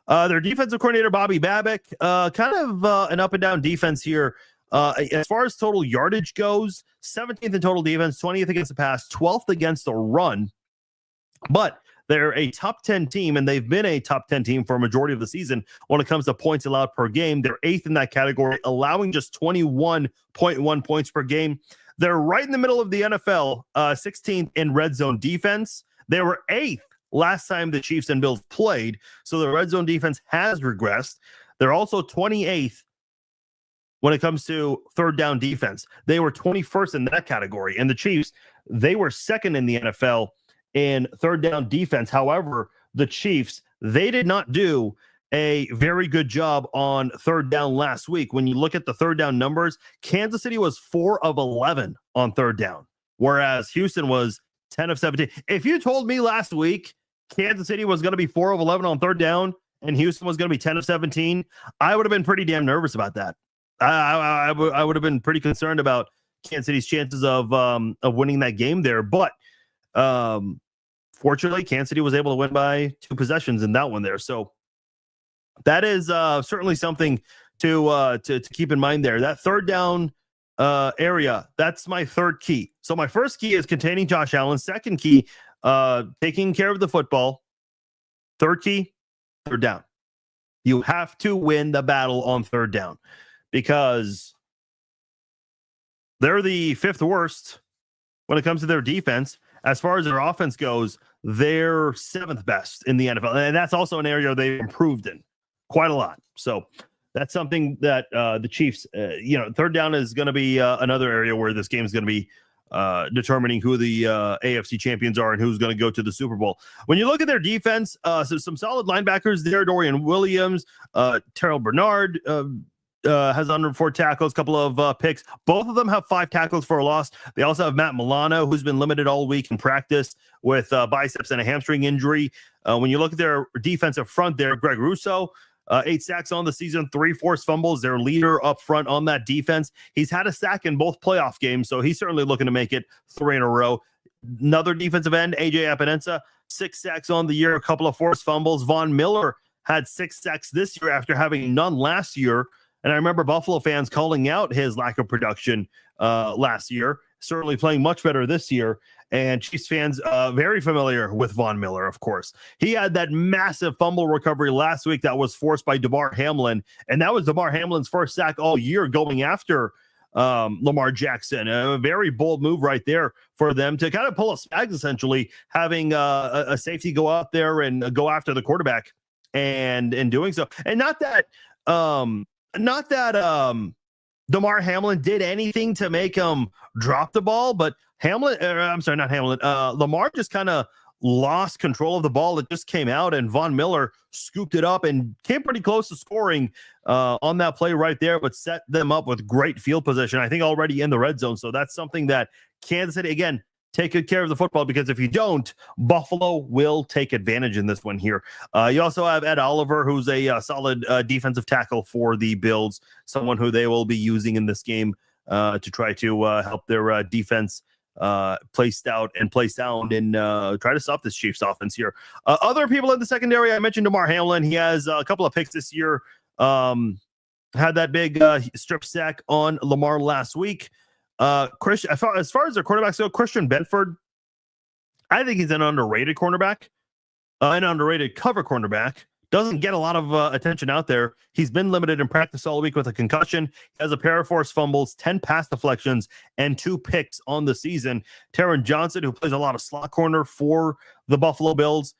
Their defensive coordinator, Bobby Babick, kind of an up and down defense here. As far as total yardage goes, 17th in total defense, 20th against the pass, 12th against the run. But they're a top 10 team, and they've been a top 10 team for a majority of the season when it comes to points allowed per game. They're 8th in that category, allowing just 21.1 points per game. They're right in the middle of the NFL, 16th in red zone defense. They were 8th last time the Chiefs and Bills played, so the red zone defense has regressed. They're also 28th when it comes to third down defense. They were 21st in that category. And the Chiefs, they were second in the NFL in third down defense. However, the Chiefs, they did not do a very good job on third down last week. When you look at the third down numbers, Kansas City was 4 of 11 on third down, whereas Houston was 10 of 17. If you told me last week Kansas City was going to be 4 of 11 on third down and Houston was going to be 10 of 17, I would have been pretty damn nervous about that. I would have been pretty concerned about Kansas City's chances of winning that game there. But fortunately, Kansas City was able to win by 2 possessions in that one there. So that is certainly something to keep in mind there. That third down area, that's my third key. So my first key is containing Josh Allen. Second key, taking care of the football. Third key, third down. You have to win the battle on third down, because they're the 5th worst when it comes to their defense. As far as their offense goes, they're 7th best in the NFL. And that's also an area they've improved in quite a lot. So that's something that the Chiefs, third down is going to be another area where this game is going to be determining who the AFC champions are and who's going to go to the Super Bowl. When you look at their defense, so some solid linebackers there. Dorian Williams, Terrell Bernard, has 104 tackles, couple of picks. Both of them have 5 tackles for a loss. They also have Matt Milano, who's been limited all week in practice with biceps and a hamstring injury. When you look at their defensive front there, Greg Russo, 8 sacks on the season, 3 forced fumbles, their leader up front on that defense. He's had a sack in both playoff games, so he's certainly looking to make it 3 in a row. Another defensive end, AJ Epinesa, 6 sacks on the year, a couple of forced fumbles. Von Miller had 6 sacks this year after having none last year. And I remember Buffalo fans calling out his lack of production last year, certainly playing much better this year. And Chiefs fans very familiar with Von Miller, of course. He had that massive fumble recovery last week that was forced by Damar Hamlin. And that was Damar Hamlin's first sack all year going after Lamar Jackson. A very bold move right there for them to kind of pull a Spags, essentially, having a safety go out there and go after the quarterback and in doing so. And not that Damar Hamlin did anything to make him drop the ball, but Lamar just kind of lost control of the ball. It just came out, and Von Miller scooped it up and came pretty close to scoring on that play right there, but set them up with great field position, I think already in the red zone. So that's something that Kansas City, again, take good care of the football, because if you don't, Buffalo will take advantage in this one here. You also have Ed Oliver, who's a solid defensive tackle for the Bills, someone who they will be using in this game to try to help their defense play stout and play sound and try to stop this Chiefs offense here. Other people in the secondary, I mentioned Damar Hamlin. He has a couple of picks this year. Had that big strip sack on Lamar last week. Christian, as far as their quarterbacks go, Christian Benford, I think he's an underrated cornerback, an underrated cover cornerback. Doesn't get a lot of attention out there. He's been limited in practice all week with a concussion. He has a pair of forced fumbles, 10 pass deflections, and 2 picks on the season. Taron Johnson, who plays a lot of slot corner for the Buffalo Bills,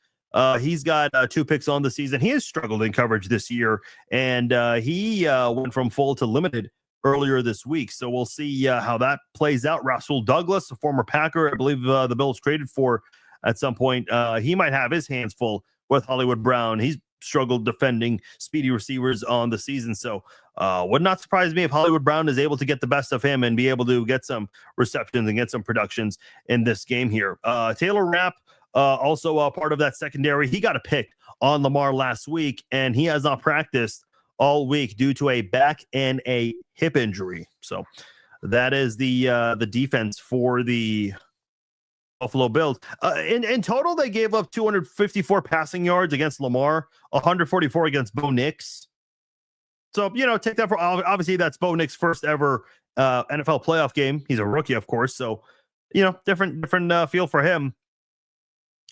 He's got 2 picks on the season. He has struggled in coverage this year, and he went from full to limited earlier this week. So we'll see how that plays out. Rasul Douglas, a former Packer, I believe the Bills traded for at some point. He might have his hands full with Hollywood Brown. He's struggled defending speedy receivers on the season. So would not surprise me if Hollywood Brown is able to get the best of him and be able to get some receptions and get some productions in this game here. Taylor Rapp, also part of that secondary. He got a pick on Lamar last week, and he has not practiced all week due to a back and a hip injury. So that is the defense for the Buffalo Bills. In total, they gave up 254 passing yards against Lamar, 144 against Bo Nix. So, take that for obviously that's Bo Nix's first ever NFL playoff game. He's a rookie, of course. So, different feel for him.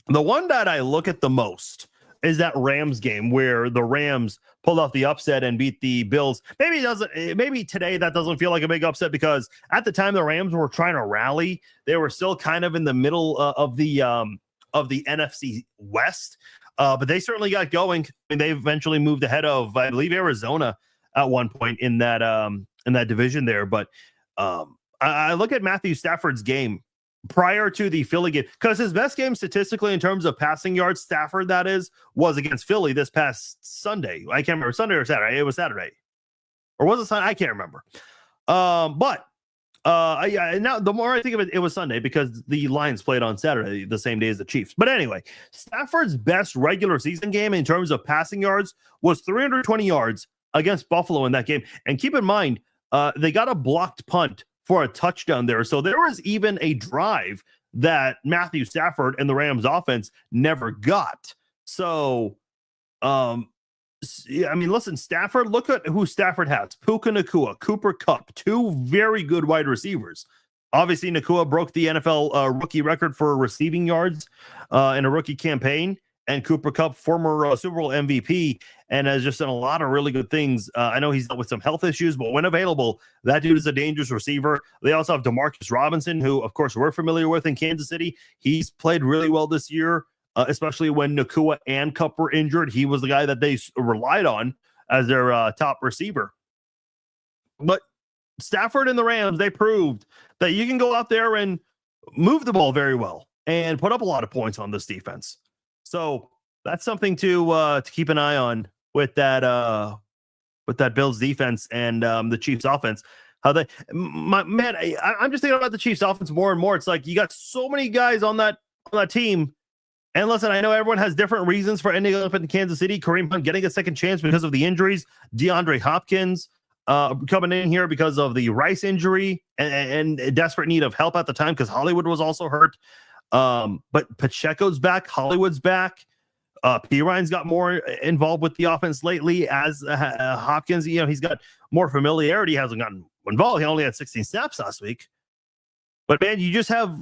The one that I look at the most is that Rams game where the Rams pulled off the upset and beat the Bills. Maybe today that doesn't feel like a big upset because at the time the Rams were trying to rally. They were still kind of in the middle of the NFC West, but they certainly got going. And they eventually moved ahead of, I believe, Arizona at one point in that division there. But I look at Matthew Stafford's game prior to the Philly game, because his best game statistically in terms of passing yards, Stafford, that is, was against Philly this past Sunday. I can't remember, Sunday or Saturday. It was Saturday. Or was it Sunday? I can't remember. But now the more I think of it, it was Sunday because the Lions played on Saturday, the same day as the Chiefs. But anyway, Stafford's best regular season game in terms of passing yards was 320 yards against Buffalo in that game. And keep in mind, they got a blocked punt for a touchdown there. So there was even a drive that Matthew Stafford and the Rams offense never got. So, listen, Stafford, look at who Stafford has. Puka Nacua, Cooper Kupp, 2 very good wide receivers. Obviously, Nacua broke the NFL rookie record for receiving yards in a rookie campaign. And Cooper Kupp, former Super Bowl MVP, and has just done a lot of really good things. I know he's dealt with some health issues, but when available, that dude is a dangerous receiver. They also have Demarcus Robinson, who, of course, we're familiar with in Kansas City. He's played really well this year, especially when Nacua and Kupp were injured. He was the guy that they relied on as their top receiver. But Stafford and the Rams, they proved that you can go out there and move the ball very well and put up a lot of points on this defense. So that's something to keep an eye on with that Bills defense and the Chiefs offense. How they, I'm just thinking about the Chiefs offense more and more. It's like you got so many guys on that team. And listen, I know everyone has different reasons for ending up in Kansas City. Kareem Hunt getting a second chance because of the injuries. DeAndre Hopkins coming in here because of the Rice injury and desperate need of help at the time because Hollywood was also hurt. But Pacheco's back, Hollywood's back. P. Ryan's got more involved with the offense lately as Hopkins. He's got more familiarity. He hasn't gotten involved. He only had 16 snaps last week. But man, you just have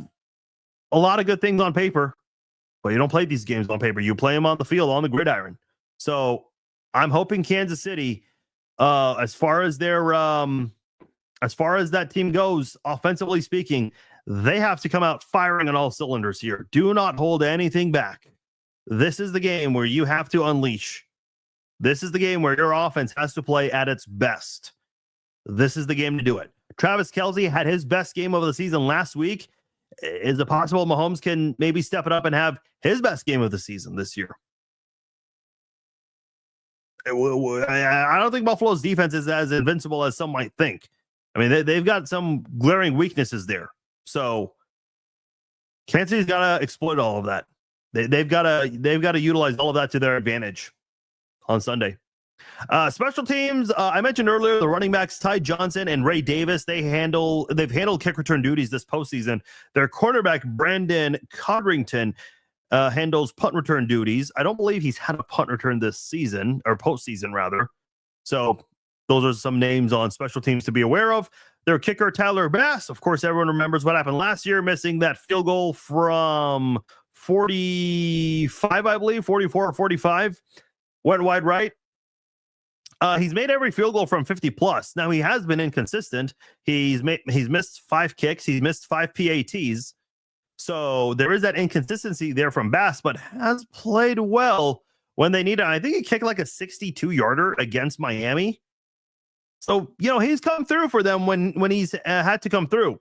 a lot of good things on paper, but you don't play these games on paper. You play them on the field, on the gridiron. So I'm hoping Kansas City, as far as that team goes, offensively speaking, they have to come out firing on all cylinders here. Do not hold anything back. This is the game where you have to unleash. This is the game where your offense has to play at its best. This is the game to do it. Travis Kelce had his best game of the season last week. Is it possible Mahomes can maybe step it up and have his best game of the season this year? I don't think Buffalo's defense is as invincible as some might think. I mean, they've got some glaring weaknesses there. So Kansas City's got to exploit all of that. They've got to utilize all of that to their advantage on Sunday. Special teams. I mentioned earlier the running backs Ty Johnson and Ray Davis. They've handled kick return duties this postseason. Their cornerback Brandon Codrington handles punt return duties. I don't believe he's had a punt return this season or postseason rather. So those are some names on special teams to be aware of. Their kicker, Tyler Bass. Of course, everyone remembers what happened last year, missing that field goal from 45, I believe, 44 or 45. Went wide right. He's made every field goal from 50 plus. Now, he has been inconsistent. He's missed 5 kicks. He's missed 5 PATs. So there is that inconsistency there from Bass, but has played well when they need it. I think he kicked like a 62-yarder against Miami. So, he's come through for them when he's had to come through.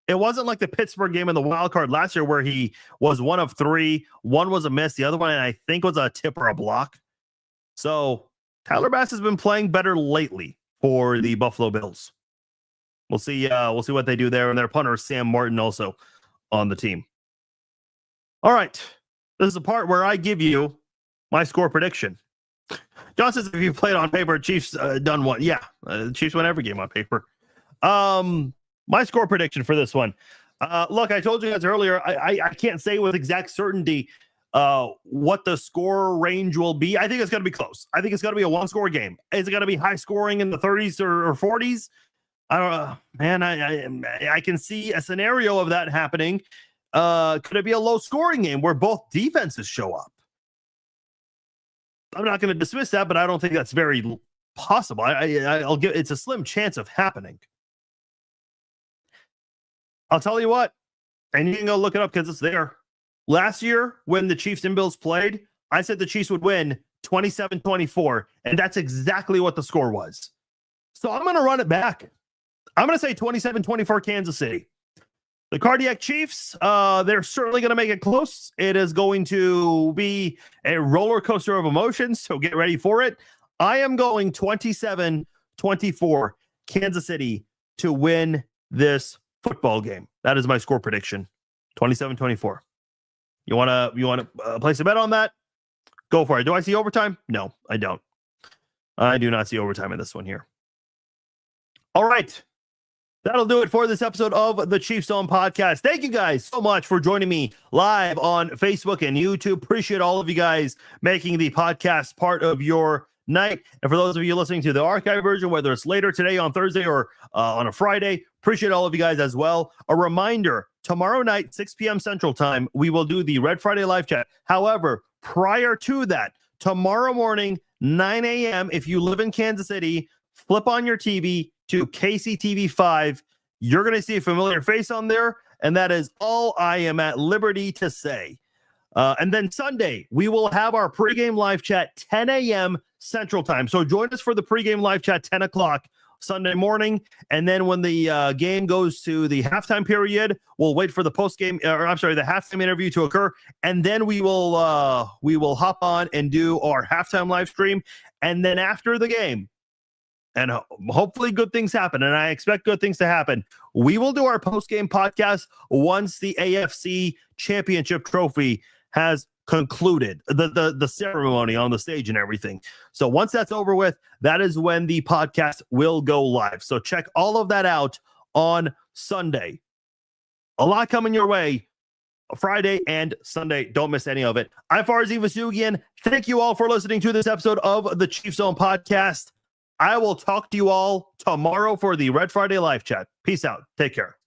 It wasn't like the Pittsburgh game in the wild card last year where he was 1 of 3. One was a miss. The other one, I think, was a tip or a block. So Tyler Bass has been playing better lately for the Buffalo Bills. We'll see what they do there. And their punter, Sam Martin, also on the team. All right. This is the part where I give you my score prediction. John says, if you played on paper, Chiefs done what? Yeah, the Chiefs win every game on paper. My score prediction for this one. Look, I told you guys earlier, I can't say with exact certainty what the score range will be. I think it's going to be close. I think it's going to be a one-score game. Is it going to be high scoring in the 30s or 40s? I don't know, man. I can see a scenario of that happening. Could it be a low-scoring game where both defenses show up? I'm not going to dismiss that, but I don't think that's very possible. I'll give it's a slim chance of happening. I'll tell you what, and you can go look it up because it's there. Last year, when the Chiefs and Bills played, I said the Chiefs would win 27-24, and that's exactly what the score was. So I'm going to run it back. I'm going to say 27-24 Kansas City. The Cardiac Chiefs, they're certainly going to make it close. It is going to be a roller coaster of emotions, so get ready for it. I am going 27-24 Kansas City to win this football game. That is my score prediction. 27-24. You want to place a bet on that? Go for it. Do I see overtime? No, I don't. I do not see overtime in this one here. All right. That'll do it for this episode of the Chiefs Zone podcast. Thank you guys so much for joining me live on Facebook and YouTube. Appreciate all of you guys making the podcast part of your night. And for those of you listening to the archive version, whether it's later today on Thursday or on a Friday, appreciate all of you guys as well. A reminder, tomorrow night, 6 p.m. Central Time, we will do the Red Friday live chat. However, prior to that, tomorrow morning, 9 a.m., if you live in Kansas City, flip on your TV to KCTV 5. You're going to see a familiar face on there, and that is all I am at liberty to say. And then Sunday, we will have our pregame live chat 10 a.m. Central Time. So join us for the pregame live chat 10 o'clock Sunday morning. And then when the game goes to the halftime period, we'll wait for the the halftime interview to occur. And then we will hop on and do our halftime live stream. And then after the game, and hopefully good things happen, and I expect good things to happen, we will do our post-game podcast once the AFC Championship trophy has concluded, the ceremony on the stage and everything. So once that's over with, that is when the podcast will go live. So check all of that out on Sunday. A lot coming your way Friday and Sunday. Don't miss any of it. I'm Farzi Vasugian. Thank you all for listening to this episode of the Chiefs Zone podcast. I will talk to you all tomorrow for the Red Friday live chat. Peace out. Take care.